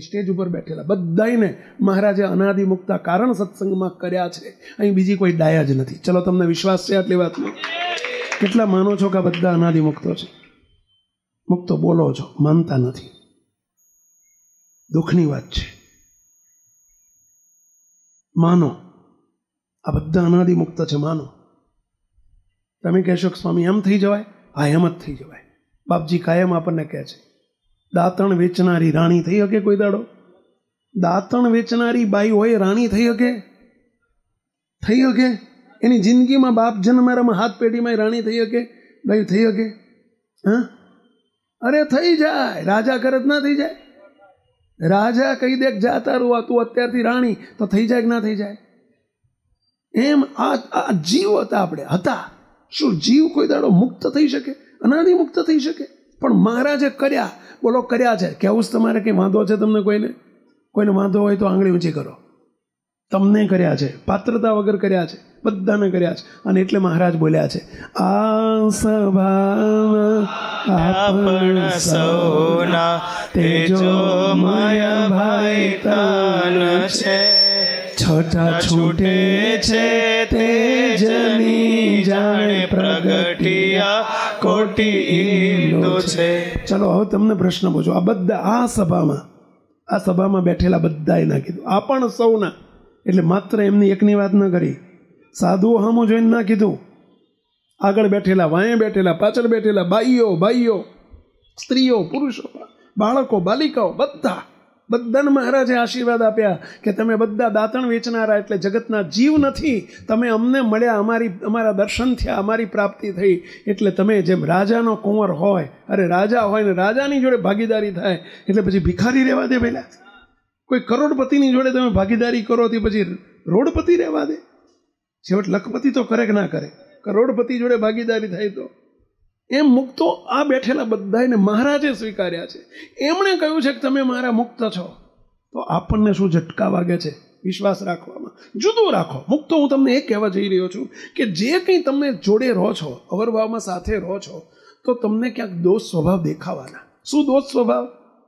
સ્ટેજ ઉપર બેઠેલા બધાને મહારાજે અનાદિમુક્તા કારણ સત્સંગમાં કર્યા છે. અહીં બીજી કોઈ ડાયા જ નથી. ચલો, તમને વિશ્વાસ છે આટલી વાતમાં? કેટલા માનો છો કે આ બધા અનાદિમુક્તો છે? મુક્તો બોલો છો, માનતા નથી. દુઃખની વાત છે. માનો, આ બધા અનાદિમુક્ત છે, માનો. તમે કહેશો કે સ્વામી એમ થઈ જવાય? હા, એમ જ થઈ જવાય. બાપજી કાયમ આપણને કહે છે, દાંતણ વેચનારી રાણી થઈ શકે કોઈ દાડો? દાંતણ વેચનારી બાઈ હોય રાણી થઈ શકે? એની જિંદગીમાં બાપ જન્મારામાં હાથ પેઢીમાં રાણી થઈ શકે? બાઈ થઈ શકે? હા, અરે થઈ જાય. રાજા કરે જ ના થઈ જાય? રાજા કહી દે જા તારું તું અત્યારથી રાણી, તો થઈ જાય કે ના થઈ જાય? એમ આ જીવ હતા. શું જીવ કોઈ દાડો મુક્ત થઈ શકે? અનાદિમુક્ત થઈ શકે? પણ મહારાજે કર્યા. બોલો, કર્યા છે. કેવું છે તમારે? કંઈ વાંધો છે તમને? કોઈને વાંધો હોય તો આંગળી ઊંચી કરો. તમને કર્યા છે, પાત્રતા વગર કર્યા છે, બધાને કર્યા છે. અને એટલે મહારાજ બોલ્યા છે, આ સભામાં સૌના તેજોમય ભાઈ તન છે, છટા છૂટે છે તેજની જાણે પ્રગટિયા કોટી ઇન્દુ છે. ચલો, હવે તમને પ્રશ્ન પૂછો. આ બધા આ સભામાં બેઠેલા બધાએ ના કીધું, આ પણ સૌના, એટલે માત્ર એમની એકની વાત ન કરી. સાધુઓ હામું જોઈને ના કીધું. આગળ બેઠેલા, વાંયે બેઠેલા, પાછળ બેઠેલા, ભાઈઓ, સ્ત્રીઓ, પુરુષો, બાળકો, બાલિકાઓ, બધાને મહારાજે આશીર્વાદ આપ્યા કે તમે બધા દાંતણ વેચનારા, એટલે જગતના જીવ નથી, તમે અમને મળ્યા, અમારા દર્શન થયા, અમારી પ્રાપ્તિ થઈ. એટલે તમે જેમ રાજાનો કુંવર હોય, અરે રાજા હોય ને રાજાની જોડે ભાગીદારી થાય, એટલે પછી ભિખારી રહેવા દે? પહેલા કોઈ કરોડપતિની જોડે તમે ભાગીદારી કરો તે પછી રોડપતિ રહેવા દે? છેવટ લખપતિ તો કરે કે ના કરે? કરોડપતિ જોડે ભાગીદારી થાય તો એમ મુક્તો આ બેઠેલા બધાને મહારાજે સ્વીકાર્યા છે. એમણે કહ્યું છે કે તમે મારા મુક્ત છો. તો આપણને શું ઝટકા વાગે છે વિશ્વાસ રાખવામાં? જુદું રાખો. મુક્તો હું તમને એ કહેવા જઈ રહ્યો છું કે જે કંઈ તમે જોડે રહો છો, અવરભાવમાં સાથે રહો છો, તો તમને ક્યાંક દોષ સ્વભાવ દેખાવાના. શું દોષ સ્વભાવ?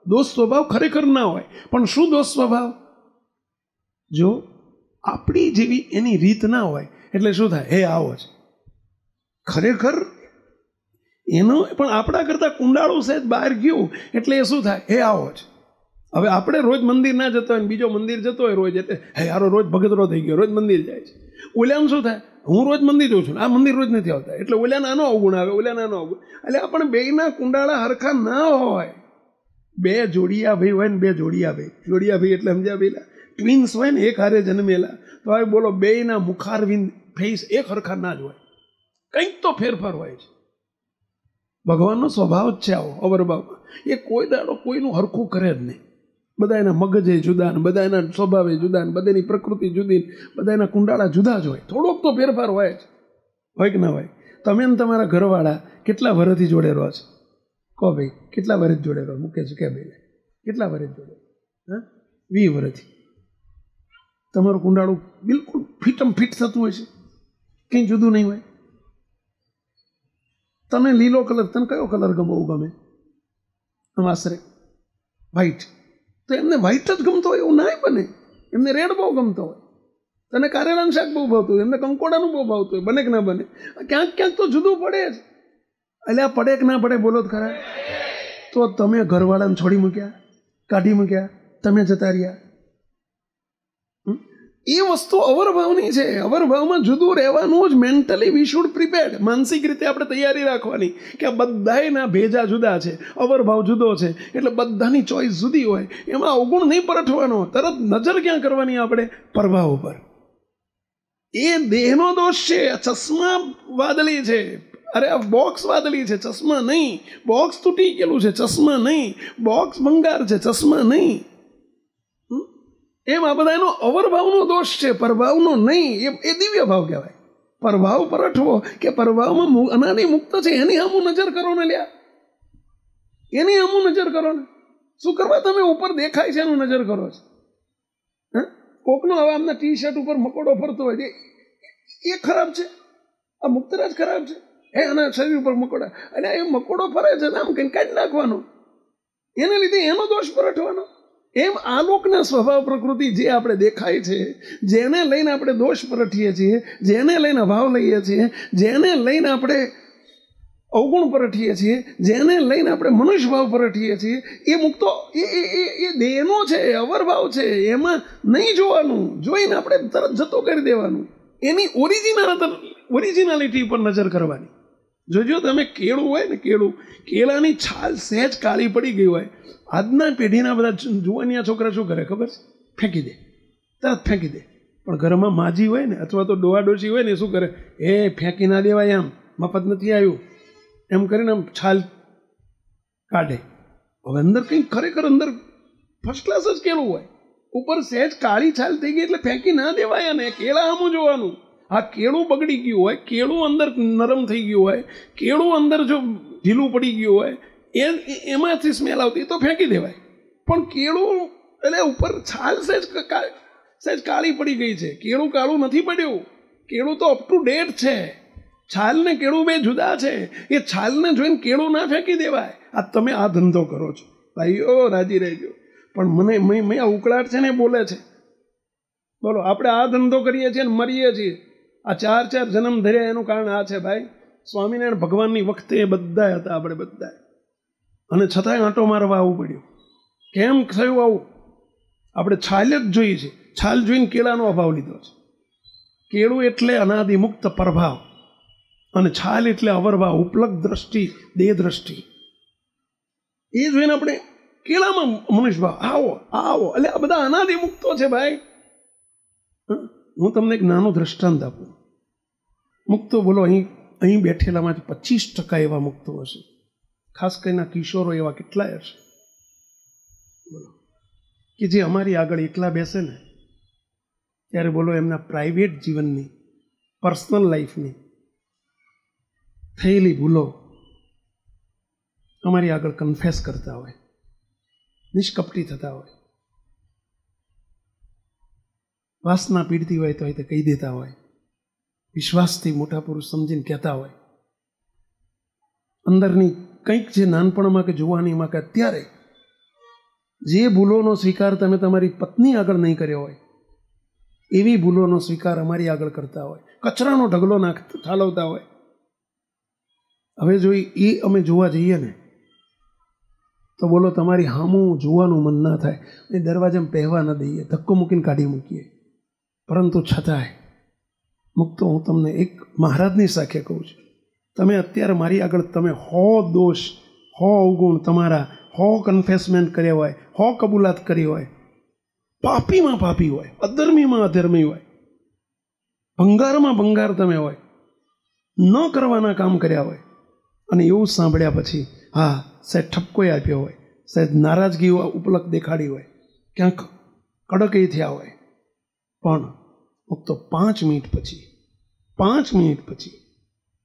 દોષ સ્વભાવ ખરેખર ના હોય, પણ શું દોષ સ્વભાવ? જો આપણી જેવી એની રીત ના હોય એટલે શું થાય? હે આવો છે. ખરેખર એનો પણ આપણા કરતાં કુંડાળું સહેજ બહાર ગયું એટલે એ શું થાય? હે આવો છે. હવે આપણે રોજ મંદિર ના જતો હોય, બીજો મંદિર જતો હોય રોજ, એટલે હે યારો રોજ ભગતરો થઈ ગયો, રોજ મંદિર જાય છે. ઓલાનું શું થાય? હું રોજ મંદિર જઉં છું, આ મંદિર રોજ નથી આવતા, એટલે ઓલાને આનો અવગુણ આવે, ઓલાને આનો અવગુણ. એટલે આપણે બેયના કુંડાળા હરખા ના હોય. 2 જોડિયા ભાઈ હોય ને 2 જોડિયા ભાઈ એટલે સમજ્યા પેલા ટ્વિન્સ હોય ને, એક હારે જન્મેલા, તો હવે બોલો બેયના મુખારવિંદ ફેસ એક હરખા ના જ હોય, કંઈક તો ફેરફાર હોય છે. ભગવાનનો સ્વભાવ જ છે આવો અવરભાવમાં. એ કોઈ દાડો કોઈનું હરખું કરે જ નહીં. બધાના મગજે જુદા ને બધાના સ્વભાવે જુદા ને બધાની પ્રકૃતિ જુદી, બધાના કુંડાળા જુદા જ હોય. થોડોક તો ફેરફાર હોય જ, હોય કે ના હોય? તમે ને તમારા ઘરવાળા કેટલા વર્ષથી જોડે રહો છો? કહો ભાઈ, કેટલા વર્ષ જોડે રહો? મૂકે છે કે ભાઈ કેટલા વર્ષ જોડે? હા, 20 વર્ષથી. તમારું કુંડાળું બિલકુલ ફિટમ ફિટ થતું હોય છે, કંઈ જુદું નહીં હોય. તને લીલો કલર, તને કયો કલર બહુ ગમે? આશરે વ્હાઈટ. તો એમને વ્હાઈટ જ ગમતો હોય એવું ના બને. એમને રેડ બહુ ગમતો હોય. તને કારેલાનું શાક બહુ ભાવતું હોય, એમને કંકોડાનું બહુ ભાવતું હોય. બને કે ના બને? ક્યાંક ક્યાંક તો જુદું પડે જ. એટલે આ પડે કે ના પડે બોલો જ ખરા. તો તમે ઘરવાળાને છોડી મૂક્યા, કાઢી મૂક્યા, તમે જતા રહ્યા. એ વસ્તુ અવરભાવની છે. અવરભાવમાં જુદું રહેવાનું જ. Mentally we should prepared. માનસિક રીતે આપણે તૈયારી રાખવાની કે આ બધાના ભેજા જુદા છે, અવરભાવ જુદો છે, એટલે બધાની ચોઈસ જુદી હોય. એમાં અવગુણ નહીં પરઠવાનો. તરત નજર ક્યાં કરવાની આપણે? પ્રભાવ ઉપર. એ દેહનો દોષ છે. ચશ્મા વાદળી છે, અરે આ બોક્સ વાદળી છે, ચશ્મા નહીં. બોક્સ તૂટી ગયેલું છે, ચશ્મા નહીં. બોક્સ ભંગાર છે, ચશ્મા નહીં. એમ આ બધા એનો અવરભાવનો દોષ છે, પરભાવનો નહીં. એ દિવ્ય ભાવ કહેવાય. પરભાવ પરઠવો કે પરભાવમાં અનાદિ મુક્ત છે, એની સામું નજર કરો ને લ્યા. એની સામું નજર કરો ને. શું કરવા તમે ઉપર દેખાય છે એનું નજર કરો છો? હા, કોકનો હવે આમના ટી શર્ટ ઉપર મકોડો ફરતો હોય એ ખરાબ છે? આ મુક્તરાજ ખરાબ છે? આના શરીર ઉપર મકોડા, અને એ મકોડો ફરે છે આમ કંઈ કાઢી નાખવાનો, એને લીધે એનો દોષ પરઠવાનો. એમ આ લોકના સ્વભાવ પ્રકૃતિ જે આપણે દેખાય છે, જેને લઈને આપણે દોષ પરઠીએ છીએ, જેને લઈને ભાવ લઈએ છીએ, જેને લઈને આપણે અવગુણ પરઠીએ છીએ, જેને લઈને આપણે મનુષ્ય ભાવ પરઠીએ છીએ, એ મુક્તો એ દેહનો છે, અવરભાવ છે. એમાં નહીં જોવાનું. જોઈને આપણે તરત જતો કરી દેવાનું. એની ઓરિજિનાલિટી પર નજર કરવાની. જોજો તમે કેળું હોય ને, કેળાની છાલ સહેજ કાળી પડી ગઈ હોય, આજના પેઢીના બધા જુવાનિયા છોકરા શું કરે ખબર છે? ફેંકી દે, તરત ફેંકી દે. પણ ઘરમાં માજી હોય ને અથવા તો ડોહા ડોશી હોય ને, શું કરે? ફેંકી ના દેવાય, આમ મફત નથી આવ્યું એમ કરીને આમ છાલ કાઢે. હવે અંદર કંઈક ખરેખર અંદર ફર્સ્ટ ક્લાસ જ કેળું હોય, ઉપર સહેજ કાળી છાલ થઈ ગઈ એટલે ફેંકી ના દેવાય. અને કેળા આમું જોવાનું. આ કેળું બગડી ગયું હોય, કેળું અંદર નરમ થઈ ગયું હોય, કેળું અંદર જો ઢીલું પડી ગયું હોય, એમાંથી સ્મેલ આવતી તો ફેંકી દેવાય. પણ કેળું એટલે ઉપર છાલ સહેજ કાળી પડી ગઈ છે. કેળું કાળું નથી પડ્યું. કેળું તો અપ ટુ ડેટ છે. છાલ ને કેળું બે જુદા છે. એ છાલને જોઈને કેળું ના ફેંકી દેવાય. આ તમે આ ધંધો કરો છો ભાઈઓ, રાજી રહેજો. પણ મને આ ઉકળાટ છે ને બોલે છે. બોલો, આપણે આ ધંધો કરીએ છીએ ને મરીએ છીએ. આ 4 જન્મ ધર્યા એનું કારણ આ છે ભાઈ. સ્વામિનારાયણ ભગવાનની વખતે એ બધા હતા, આપણે બધા, અને છતાંય આંટો મારવા આવવું પડ્યું. કેમ થયું આવું? આપણે છાલ જ જોઈ છે. છાલ જોઈને કેળાનો અભાવ લીધો છે. કેળું એટલે અનાદિ મુક્ત પ્રભાવ, અને છાલ એટલે અવરભાવ, ઉપલબ્ધ દ્રષ્ટિ, દેહ દ્રષ્ટિ. એ જોઈને આપણે કેળામાં મનુષ્ય ભાવ આવો એટલે આ બધા અનાદિ મુક્તો છે ભાઈ. હું તમને એક નાનું દ્રષ્ટાંત આપું. મુક્તો બોલો, અહીં બેઠેલામાંથી 25% એવા મુક્તો હશે. ખાસ કરીને કિશોરો એવા કેટલાય હશે બોલો, કે જે અમારી આગળ એકલા બેસે ને ત્યારે બોલો એમના પ્રાઇવેટ જીવનની, પર્સનલ લાઈફની થયેલી ભૂલો અમારી આગળ કન્ફેસ કરતા હોય, નિષ્કપટી થતા હોય, વાસના પીડતી હોય તો એ કહી દેતા હોય, વિશ્વાસથી મોટા પુરુષ સમજીને કહેતા હોય. અંદરની કંઈક જે નાનપણમાં કે જુવાનીમાં કે અત્યારે જે ભૂલોનો સ્વીકાર તમે તમારી પત્ની આગળ નહીં કર્યો હોય, એવી ભૂલોનો સ્વીકાર અમારી આગળ કરતા હોય, કચરાનો ઢગલો ઠાલવતા હોય. હવે જો એ અમે જોવા જઈએ ને તો બોલો તમારી હામું જોવાનું મન ના થાય. એ દરવાજામાં પહેવા ન દઈએ, ધક્કો મૂકીને કાઢી મૂકીએ. પરંતુ છતાંય મુક્તો, હું તમને એક મહારાજની સાખે કહું છું, તમે અત્યારે મારી આગળ તમે 100 દોષ, 100 અવગુણ તમારા, 100 કન્ફેસમેન્ટ કર્યા હોય, 100 કબૂલાત કરી હોય, પાપીમાં પાપી હોય, અધર્મીમાં અધર્મી હોય, ભંગારમાં ભંગાર તમે હોય, ન કરવાના કામ કર્યા હોય, અને એવું સાંભળ્યા પછી હા સાહેબ ઠપકો આપ્યો હોય, સાહેબ નારાજગી ઉપલક દેખાડી હોય, ક્યાંક કડક એ થયા હોય, પણ ફક્ત 5 મિનિટ પછી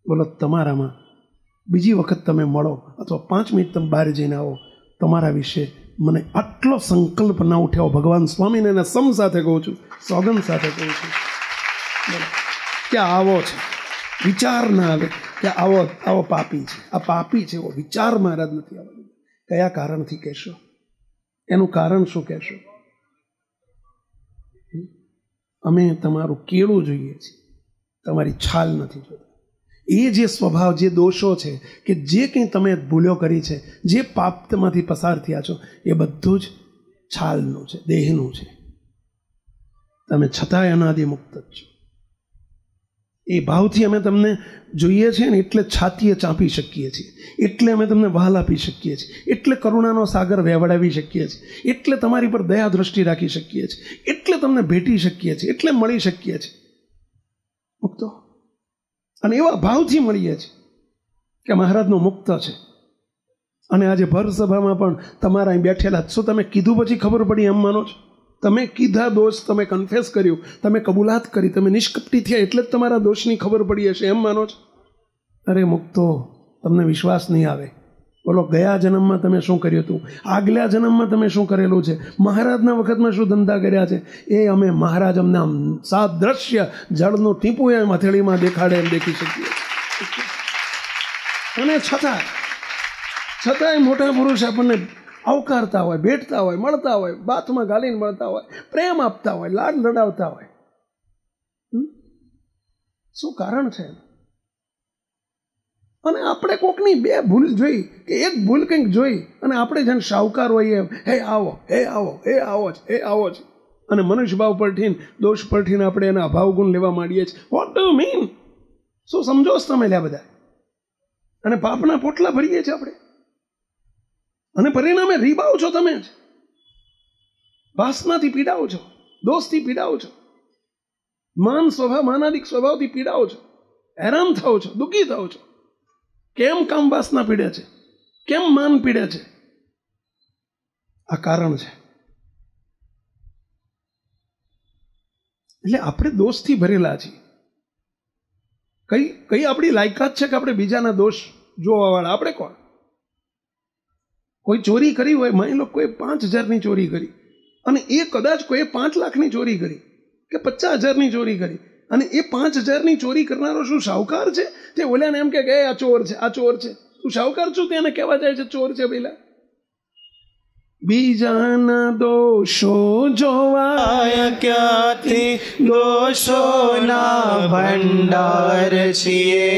બોલો, તમારામાં બીજી વખત તમે મળો અથવા 5 મિનિટ તમે બહાર જઈને આવો, તમારા વિશે મને આટલો સંકલ્પ ના ઉઠ્યો. ભગવાન સ્વામિનારાયણ સમ સાથે કહું છું, સોગંદ સાથે કહું છું કે આવો છે, વિચાર ના આવે કે આવો પાપી છે, આ પાપી છે, એવો વિચાર મહારાજ નથી આવવા દીધો. કયા કારણથી કહેશો? એનું કારણ શું કહેશો? અમે તમારું કેળું જોઈએ છીએ, તમારી છાલ નથી જોતા. એ જે સ્વભાવ, જે દોષો છે, કે જે કંઈ તમે ભૂલો કરી છે, જે પાપમાંથી પસાર થયા છો, એ બધું જ છાલનું છે, દેહનું છે. તમે છતાંય અનાદિ મુક્ત જ છો. એ ભાવથી અમે તમને જોઈએ છીએ ને, એટલે છાતીએ ચાંપી શકીએ છીએ, એટલે અમે તમને વહાલ આપી શકીએ છીએ, એટલે કરુણાનો સાગર વહેવડાવી શકીએ છીએ, એટલે તમારી પર દયા દ્રષ્ટિ રાખી શકીએ છીએ, એટલે તમને ભેટી શકીએ છીએ, એટલે મળી શકીએ છીએ મુક્તો. અને એવા ભાવથી મળીએ છીએ કે મહારાજનો મુક્ત છે. અને આજે ભર સભામાં પણ તમારા અહીં બેઠેલા, શું તમે કીધું પછી ખબર પડી એમ માનો છો? તમે કીધા દોષ, તમે કન્ફેસ કર્યું, તમે કબૂલાત કરી, તમે નિષ્કપટી થયા એટલે જ તમારા દોષની ખબર પડી હશે એમ માનો છો? અરે મુક્તો, તમને વિશ્વાસ નહીં આવે. બોલો, ગયા જન્મમાં તમે શું કર્યું હતું? આગલા જન્મમાં તમે શું કરેલું છે? મહારાજના વખતમાં શું ધંધા કર્યા છે? એ અમે મહારાજ અમને સાદ્રશ્ય જળનું ટીપું એમ હથેળીમાં દેખાડે એમ દેખી શકીએ. અને છતાંય મોટા પુરુષ આપણને આવકારતા હોય, ભેટતા હોય, મળતા હોય, બાથમાં ગાલીને મળતા હોય, પ્રેમ આપતા હોય, લાડ લડાવતા હોય. શું કારણ છે? અને આપણે કોકની 2 ભૂલ જોઈ કે 1 ભૂલ કંઈક જોઈ અને આપણે જેને શાહુકાર હોઈએ, હે આવો, હે આવો, હે આવો જ, હે આવો જ, અને મનુષ્ય ભાવ પરથી, દોષ પરથી આપણે એના અભાવ ગુણ લેવા માંડીએ છીએ. What do you mean? શું સમજો છો તમે લ્યા બધા? અને પાપના પોટલા ભરીએ છીએ આપણે, અને પરિણામે રીબાવ છો તમે જ. વાસનાથી પીડાવો છો, દોષથી પીડાવો છો, માનાદિક સ્વભાવથી પીડાવો છો, હેરાન થાવ છો, દુઃખી થાવ છો. કેમ કામ વાસના પીડે છે? કેમ માન પીડે છે? આ કારણ છે. એટલે આપણે દોષથી ભરેલા છીએ. કઈ આપણી લાયકાત છે કે આપણે બીજાના દોષ જોવાવાળા? આપણે કોણ? કોઈ ચોરી કરી હોય, માની લો કોઈ 5,000ની ચોરી કરી, અને એ કદાચ કોઈ 5 લાખની ચોરી કરી કે 50,000ની ચોરી કરી, અને એ 5,000ની ચોરી કરનારો શું શાહુકાર છે? તે ઓલાને એમ કે આ ચોર છે, આ ચોર છે. તું શાહુકાર છું, તેને કહેવા જાય છે ચોર છે? પેલા બીજાના દોષો જોવાય ક્યાંથી, દોષોના ભંડાર છીએ,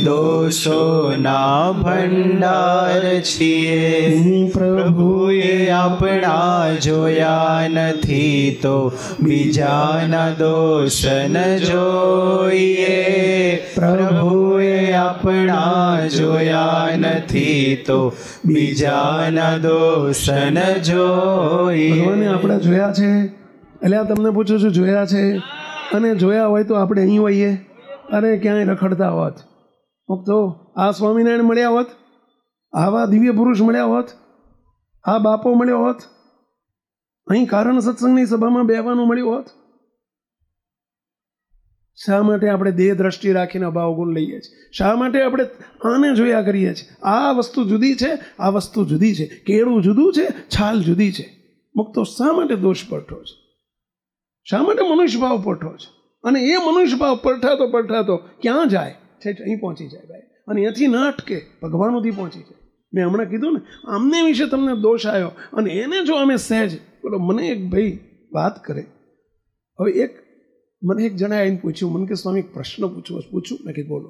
દોષોના ભંડાર છીએ. પ્રભુએ આપણા જોયા નથી તો બીજાના દોષ ન જોઈએ. પ્રભુએ આપણા જોયા નથી તો બીજાના દોષ ભગવાને આપણે જોયા છે. એટલે આ તમને પૂછું છું, જોયા છે? અને જોયા હોય તો આપણે અહીં હોઈએ? અરે ક્યાંય રખડતા હોત તો આ સ્વામિનારાયણ મળ્યા હોત, આવા દિવ્ય પુરુષ મળ્યા હોત, આ બાપો મળ્યો હોત, અહીં કારણ સત્સંગની સભામાં બેહવાનું મળ્યું હોત. શા માટે આપણે દેહ દ્રષ્ટિ રાખીને અભાવ ગુણ લઈએ છીએ? શા માટે આપણે આને જોયા કરીએ છીએ? આ વસ્તુ જુદી છે, આ વસ્તુ જુદી છે, કેળું જુદું છે, છાલ જુદી છે. મુક્તો શા માટે દોષ પડઠો છે? શા માટે મનુષ્ય ભાવ પડઠો છે? અને એ મનુષ્ય ભાવ પડઠાતો ક્યાં જાય છે? અહીં પહોંચી જાય ભાઈ. અને અહીંયાથી ના અટકે, ભગવાન સુધી પહોંચી જાય. મેં હમણાં કીધું ને, આમને વિશે તમને દોષ આવ્યો અને એને જો અમે સહેજ બોલો. મને એક ભાઈ વાત કરે, હવે મને એક જણાએ આવીને પૂછ્યું, મને કે સ્વામી એક પ્રશ્ન પૂછું. મેં કીધું બોલો.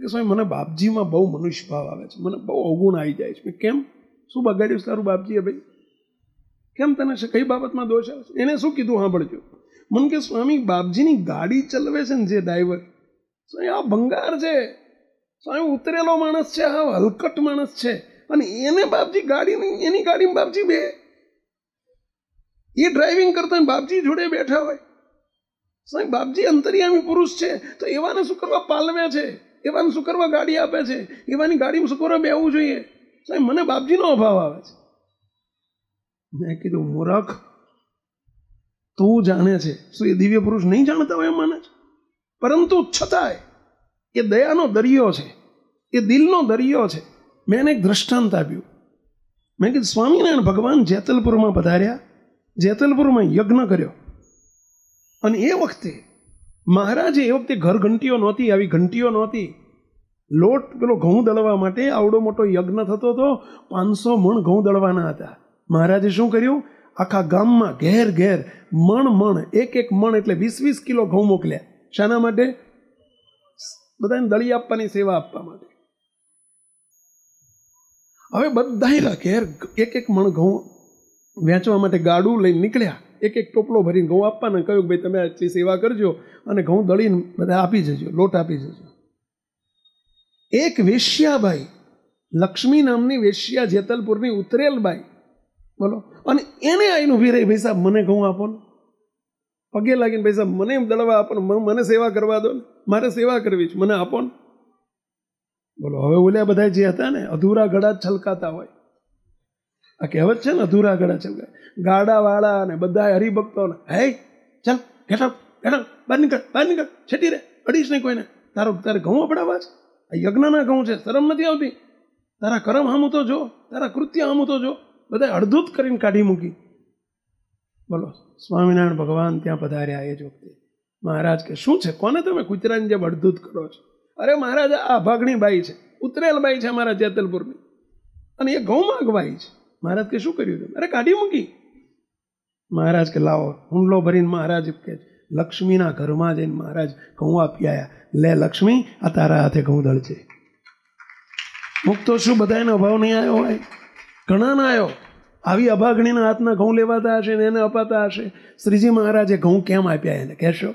કે સ્વામી મને બાપજીમાં બહુ મનુષ્ય ભાવ આવે છે, મને બહુ અવગુણ આવી જાય છે. મેં કેમ? શું બગાડ્યું તારું બાપજીએ ભાઈ? કેમ તને કઈ બાબતમાં દોષ આવે છે? એને શું કીધું સાંભળજો. મને કે સ્વામી બાપજીની ગાડી ચલાવે છે ને જે ડ્રાઈવર, સ્વામી આ ભંગાર છે, સ્વામી ઉતરેલો માણસ છે, હા હલકટ માણસ છે, અને એને બાપજી એની ગાડીમાં બાપજી બે, એ ડ્રાઇવિંગ કરતા બાપજી જોડે બેઠા હોય. સ્વામી બાપજી અંતર્યામી પુરુષ છે, તો એવાને શું કરવા પાલવે છે? એવાને શું કરવા ગાડી આપે છે? એવાની ગાડીમાં શું કરવા બેહવું જોઈએ? સ્વામી મને બાપજીનો અભાવ આવે છે. મેં કીધું મૂર્ખ, તું જાણે છે, શું એ દિવ્ય પુરુષ નહીં જાણતા હોય એમ માને છે? પરંતુ છતાંય એ દયાનો દરિયો છે, એ દિલનો દરિયો છે. મેં એને એક દ્રષ્ટાંત આપ્યું. મેં કીધું સ્વામિનારાયણ ભગવાન જેતલપુરમાં પધાર્યા, જેતલપુરમાં યજ્ઞ કર્યો, અને એ વખતે મહારાજે એ વખતે ઘર ઘંટીઓ નહોતી, આવી ઘંટીઓ નહોતી. લોટ પેલો ઘઉં દળવા માટે આવડો મોટો યજ્ઞ થતો હતો, 500 મણ ઘઉં દળવાના હતા. મહારાજે શું કર્યું, આખા ગામમાં ઘેર ઘેર મણ એક મણ એટલે 20 કિલો ઘઉં મોકલ્યા. શાના માટે? બધાને દળી આપવાની, સેવા આપવા માટે. હવે બધા ઘેર એક મણ ઘઉં વેચવા માટે ગાડું લઈને નીકળ્યા, એક ટોપલો ભરીને ઘઉં આપવાના. કહ્યું ભાઈ તમે આટલી સેવા કરજો અને ઘઉં દળીને બધા આપી જજો, લોટ આપી જજો. એક વેશ્યાબાઈ, લક્ષ્મી નામની વેશ્યા, જેતલપુરની ઉતરેલબાઈ, બોલો, અને એને આવીને ઉભી રહી, ભાઈ સાહેબ મને ઘઉં આપો ને, પગે લાગીને ભાઈ સાહેબ મને દળવા આપો ને, મને સેવા કરવા દો ને, મારે સેવા કરવી છે, મને આપો ને. બોલો, હવે ઓલ્યા બધા જે હતા ને, અધૂરા ગળા છલકાતા હોય. આ કહેવત છે ને, અધૂરા ગળા છલકાય. ગાડાવાળા ને બધા હરિભક્તો ને, હે ચાલ ઘેઠો બહાર નીકળ, છેટી રે, અડીશ નહીં કોઈને. તારે ઘઉં અપડાવવા છે, આ યજ્ઞના ઘઉં છે, શરમ નથી આવતી? તારા કરમ હામું તો જો, તારા કૃત્ય હામું તો જો. બધા અડધૂત કરીને કાઢી મૂકી. બોલો, સ્વામિનારાયણ ભગવાન ત્યાં પધાર્યા. એ જ વખતે મહારાજ કે શું છે, કોને તમે કૂતરાની જેમ અડધૂત કરો છો? અરે મહારાજ, આ ભાગણી બાઈ છે, ઉતરેલ બાઈ છે અમારા જેતલપુરની, અને એ ઘઉં માગવાઈ છે. મહારાજ કે શું કર્યું તમે? અરે કાઢી મૂકી. મહારાજ કે લાવો. હુંડલો ભરીને મહારાજ કે લક્ષ્મીના ઘરમાં જઈને મહારાજ ઘઉં આપી આવ્યા. લે લક્ષ્મી, આ તારા હાથે ઘઉં દળજે. મુક્તો શું બધાનો અભાવ નહીં આવ્યો હોય? ઘણા ના આવ્યો. આવી અભાગણીના હાથના ઘઉં લેવાતા હશે ને એને અપાતા હશે. શ્રીજી મહારાજે ઘઉં કેમ આપ્યા એને કહેશો?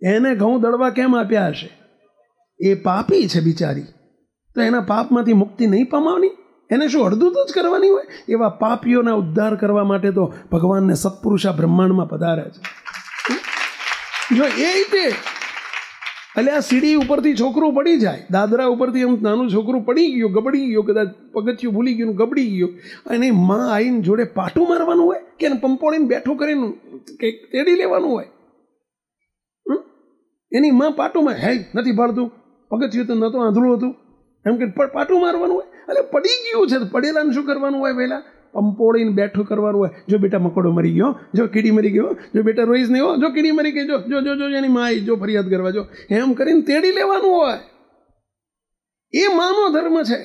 એને ઘઉં દળવા કેમ આપ્યા હશે? એ પાપી છે બિચારી, તો એના પાપમાંથી મુક્તિ નહીં પામવાની? એને શું અડધૂત જ કરવાની હોય? એવા પાપીઓના ઉદ્ધાર કરવા માટે તો ભગવાનને સત્પુરુષા બ્રહ્માંડમાં પધારે છે. જો એ રીતે એટલે આ સીડી ઉપરથી છોકરું પડી જાય, દાદરા ઉપરથી એમ નાનું છોકરું પડી ગયું, ગબડી ગયું, કદાચ પગથિયું ભૂલી ગયું, ગબડી ગયું, અને માં આવીને જોડે પાટું મારવાનું હોય કે એને પંપોળીને બેઠું કરીને કંઈક તેડી લેવાનું હોય? એની માં પાટુંમાં હે નથી ભાળતું, પગથિયું તો નહોતું, આંધળું હતું, એમ કે પાટું મારવાનું હોય. એટલે પડી ગયું છે, પડેલાને શું કરવાનું હોય? પહેલાં પંપોળીને બેઠું કરવાનું હોય. જો બેટા મકોડો મરી ગયો, જો કીડી મરી ગયો, જો બેટા રોઈશ નહીં હો, જો કીડી મરી ગઈ, જો જો જો જો એની માં જો ફરિયાદ કરવા, જો એમ કરીને તેડી લેવાનું હોય. એ માનો ધર્મ છે.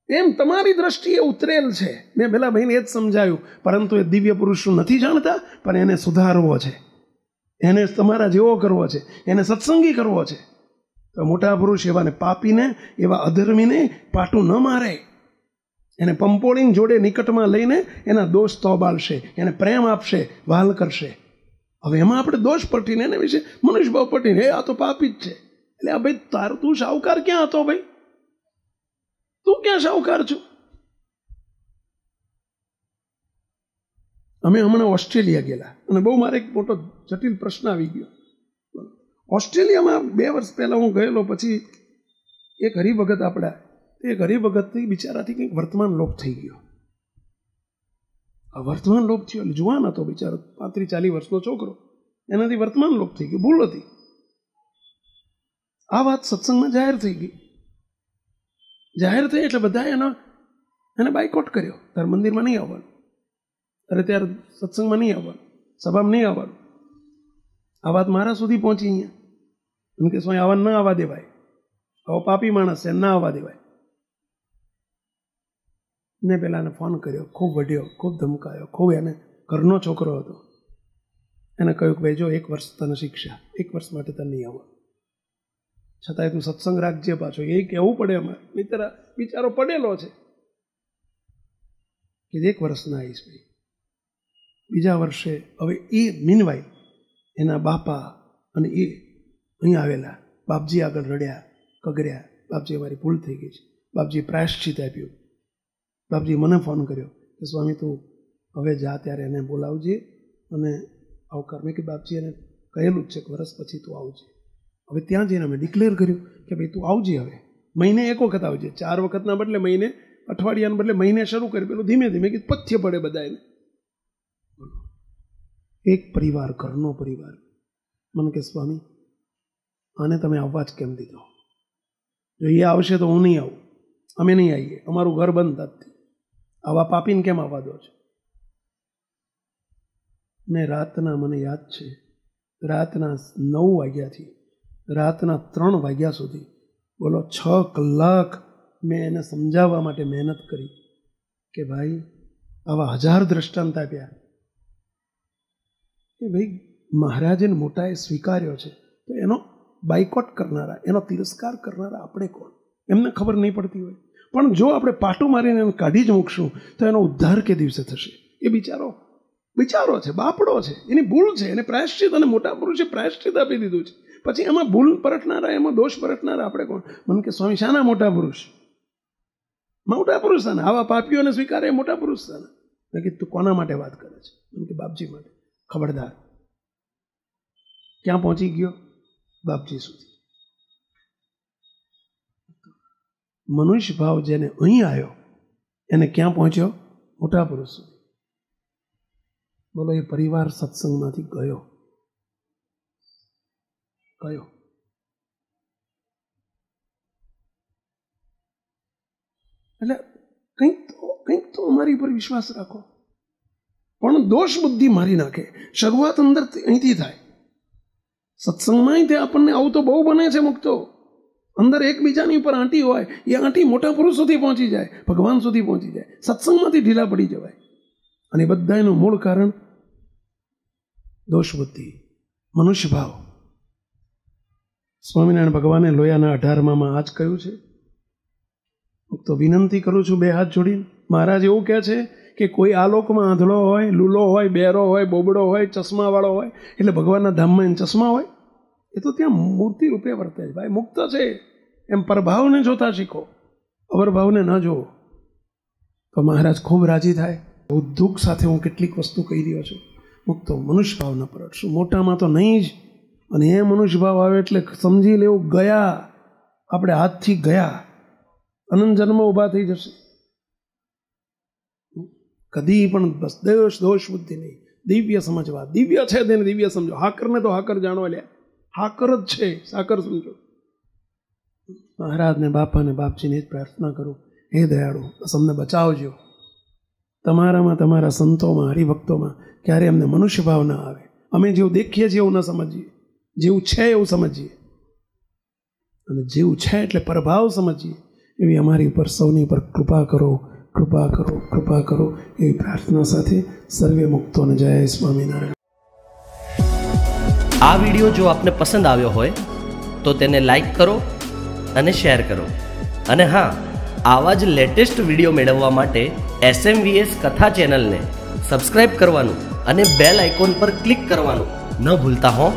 એમ તમારી દ્રષ્ટિએ ઉતરેલ છે. મેં પેલા ભાઈને એ જ સમજાયું, પરંતુ એ દિવ્ય પુરુષ નથી જાણતા, પણ એને સુધારવો છે, એને તમારા જેવો કરવો છે, એને સત્સંગી કરવો છે. તો મોટા પુરુષ એવાને પાપીને, એવા અધર્મીને પાટું ન મારે, એને પંપોળીને જોડે નિકટમાં લઈને એના દોષ તોબાળશે, એને પ્રેમ આપશે, વહાલ કરશે. હવે એમાં આપણે દોષ પટીને એને વિશે મનુષ્યભાવ પટીને આ તો પાપી જ છે. એટલે આ ભાઈ તું શાહુકાર ક્યાં હતો? ભાઈ તું ક્યાં શાહુકાર છું? અમે હમણાં ઓસ્ટ્રેલિયા ગયેલા, અને બહુ મારે એક મોટો જટિલ પ્રશ્ન આવી ગયો. ઓસ્ટ્રેલિયામાં 2 વર્ષ પહેલાં હું ગયેલો. પછી એક હરિભગત આપણા, એ હરિભગતથી બિચારાથી કંઈક વર્તમાન લોપ થઈ ગયો. આ વર્તમાન લોપ થયો એટલે જુવાન હતો બિચારો, 35-40 વર્ષનો છોકરો, એનાથી વર્તમાન લોપ થઈ ગયો, ભૂલ હતી. આ વાત સત્સંગમાં જાહેર થઈ ગઈ. જાહેર થઈ એટલે બધા એને બાયકોટ કર્યો. તારે મંદિરમાં નહીં આવવાનું, અરે ત્યારે સત્સંગમાં નહીં આવવાનું, સભામાં નહીં આવવાનું. આ વાત મારા સુધી પહોંચી અહીંયા. એમ કે સ્વામી આવા ના આવવા દેવાય, આવો પાપી માણસ છે, ના આવવા દેવાય. ને પેલાને ફોન કર્યો, ખૂબ વઢ્યો, ખૂબ ધમકાયો, ખૂબ. એને ઘરનો છોકરો હતો. એને કહ્યું કે ભાઈ જો 1 વર્ષ તને શિક્ષા, 1 વર્ષ માટે તને નહીં આવવા, છતાંય તું સત્સંગ રાખજે. પાછો એ કહેવું પડે અમારે, બિચારો પડેલો છે કે 1 વર્ષ ના આવીશ ભાઈ. બીજા વર્ષે હવે એ મીનવાઈ એના બાપા અને એ અહીં આવેલા. બાપજી આગળ રડ્યા, કગર્યા, બાપજી અમારી ભૂલ થઈ ગઈ છે. બાપજી પ્રાયશ્ચિત આપ્યું. બાપજી મને ફોન કર્યો કે સ્વામી તું હવે જા, ત્યારે એને બોલાવજે અને આવકાર. મેં કે બાપજી એને કહેલું જ છે કે વર્ષ પછી તું આવજે. હવે ત્યાં જઈને અમે ડિક્લેર કર્યું કે ભાઈ તું આવજે, હવે મહિને 1 વખત આવજે, 4 વખતના બદલે મહિને, અઠવાડિયાના બદલે મહિને શરૂ કરી. પેલું ધીમે ધીમે કે પથ્ય પડે બધા એને. એક પરિવાર, ઘરનો પરિવાર. મને કે સ્વામી આને તમે આવવા જ કેમ દીધો? જો એ આવશે તો હું નહીં આવું, અમે નહીં આવીએ, અમારું ઘર બંધ નથી. આવા પાપીને કેમ આવવા દો છો? ને રાતના, મને યાદ છે, રાતના 9 વાગ્યાથી રાતના 3 વાગ્યા સુધી, બોલો 6 કલાક મેં એને સમજાવવા માટે મહેનત કરી કે ભાઈ આવા 1000 દ્રષ્ટાંત આપ્યા કે ભાઈ મહારાજે મોટાએ સ્વીકાર્યો છે, તો એનો બાયકોટ કરનારા, એનો તિરસ્કાર કરનારા આપણે કોણ? એમને ખબર નહીં પડતી હોય. પણ જો આપણે પાટું મારીને એને કાઢી જ મૂકશું તો એનો ઉદ્ધાર કે દિવસે થશે? એ બિચારો છે, બાપડો છે, એની ભૂલ છે, એને પ્રાયશ્ચિત, અને મોટા પુરુષે પ્રાયશ્ચિત આપી દીધું છે. પછી એમાં ભૂલ પરટનારા, એમાં દોષ પરટનારા આપણે કોણ? મને કે સ્વામી શાના મોટા પુરુષ? મોટા પુરુષ શાના? આવા પાપીઓને સ્વીકારે મોટા પુરુષ શાના? મેં કીધું તું કોના માટે વાત કરે છે? મને કે બાપજી માટે. ખબરદાર. ક્યાં પહોંચી ગયો? બાપજી સુધી. મનુષ્ય ભાવ જેને અહીં આવ્યો એને ક્યાં પહોંચ્યો? મોટા પુરુષ સુધી. બોલો, એ પરિવાર સત્સંગમાંથી ગયો. એટલે કંઈક તો અમારી પર વિશ્વાસ રાખો. પણ દોષ બુદ્ધિ મારી નાખે. શરૂઆત અંદર અહીંથી થાય. સત્સંગમાં તે આપણને આવું તો બહુ બને છે મુક્તો. અંદર એકબીજાની ઉપર આંટી હોય, એ આંટી મોટા પુરુષ સુધી પહોંચી જાય, ભગવાન સુધી પહોંચી જાય. સત્સંગમાંથી ઢીલા પડી જવાય. અને બધાનું મૂળ કારણ દોષ બુદ્ધિ, મનુષ્ય ભાવ. સ્વામિનારાયણ ભગવાને લોયાના 18માં આ જ કહ્યું છે. તો વિનંતી કરું છું 2 હાથ જોડીને. મહારાજ એવું કહે છે કે કોઈ આ લોકમાં આંધળો હોય, લૂલો હોય, બેરો હોય, બોબડો હોય, ચશ્માવાળો હોય, એટલે ભગવાનના ધામમાં એને ચશ્મા હોય? એ તો ત્યાં મૂર્તિ રૂપે વર્તે છે. ભાઈ મુક્ત છે, એમ પરભાવને જોતા શીખો, અવરભાવને ન જોવો. તો મહારાજ ખૂબ રાજી થાય. બહુ દુઃખ સાથે હું કેટલીક વસ્તુ કહી રહ્યો છું. મુક્તો મનુષ્ય ભાવ ન પરટશું, મોટામાં તો નહીં જ. અને એ મનુષ્ય ભાવ આવે એટલે સમજી લેવું ગયા, આપણે હાથથી ગયા, અનંત જન્મ ઊભા થઈ જશે. કદી પણ બસ દોષ બુદ્ધિ નહીં. દિવ્ય સમજવા, દિવ્ય છે તેને દિવ્ય સમજો. હાકરને તો હાકર જાણવા લ્યા, હાકર જ છે, સાકર સમજો. મહારાજને, બાપાને, બાપજીને જ પ્રાર્થના કરું, હે દયાળુ, બસ અમને બચાવજો. તમારામાં, તમારા સંતોમાં, હરિભક્તોમાં ક્યારે અમને મનુષ્ય ભાવ ના આવે. અમે જેવું દેખીએ છીએ એવું ન સમજીએ, જેવું છે એવું સમજીએ, અને જેવું છે એટલે પ્રભાવ સમજીએ. એવી અમારી ઉપર, સૌની ઉપર કૃપા કરો, કૃપા કરો, કૃપા કરો. એવી પ્રાર્થના સાથે સર્વે મુક્તોને જય સ્વામિનારાયણ. આ વિડીયો જો આપને પસંદ આવ્યો હોય તો તેને લાઈક કરો અને શેર કરો. અને હા, આવા જ લેટેસ્ટ વિડીયો મેળવવા માટે SMVS કથા ચેનલને સબસ્ક્રાઇબ કરવાનું અને બેલ આઇકોન પર ક્લિક કરવાનું ન ભૂલતા હો.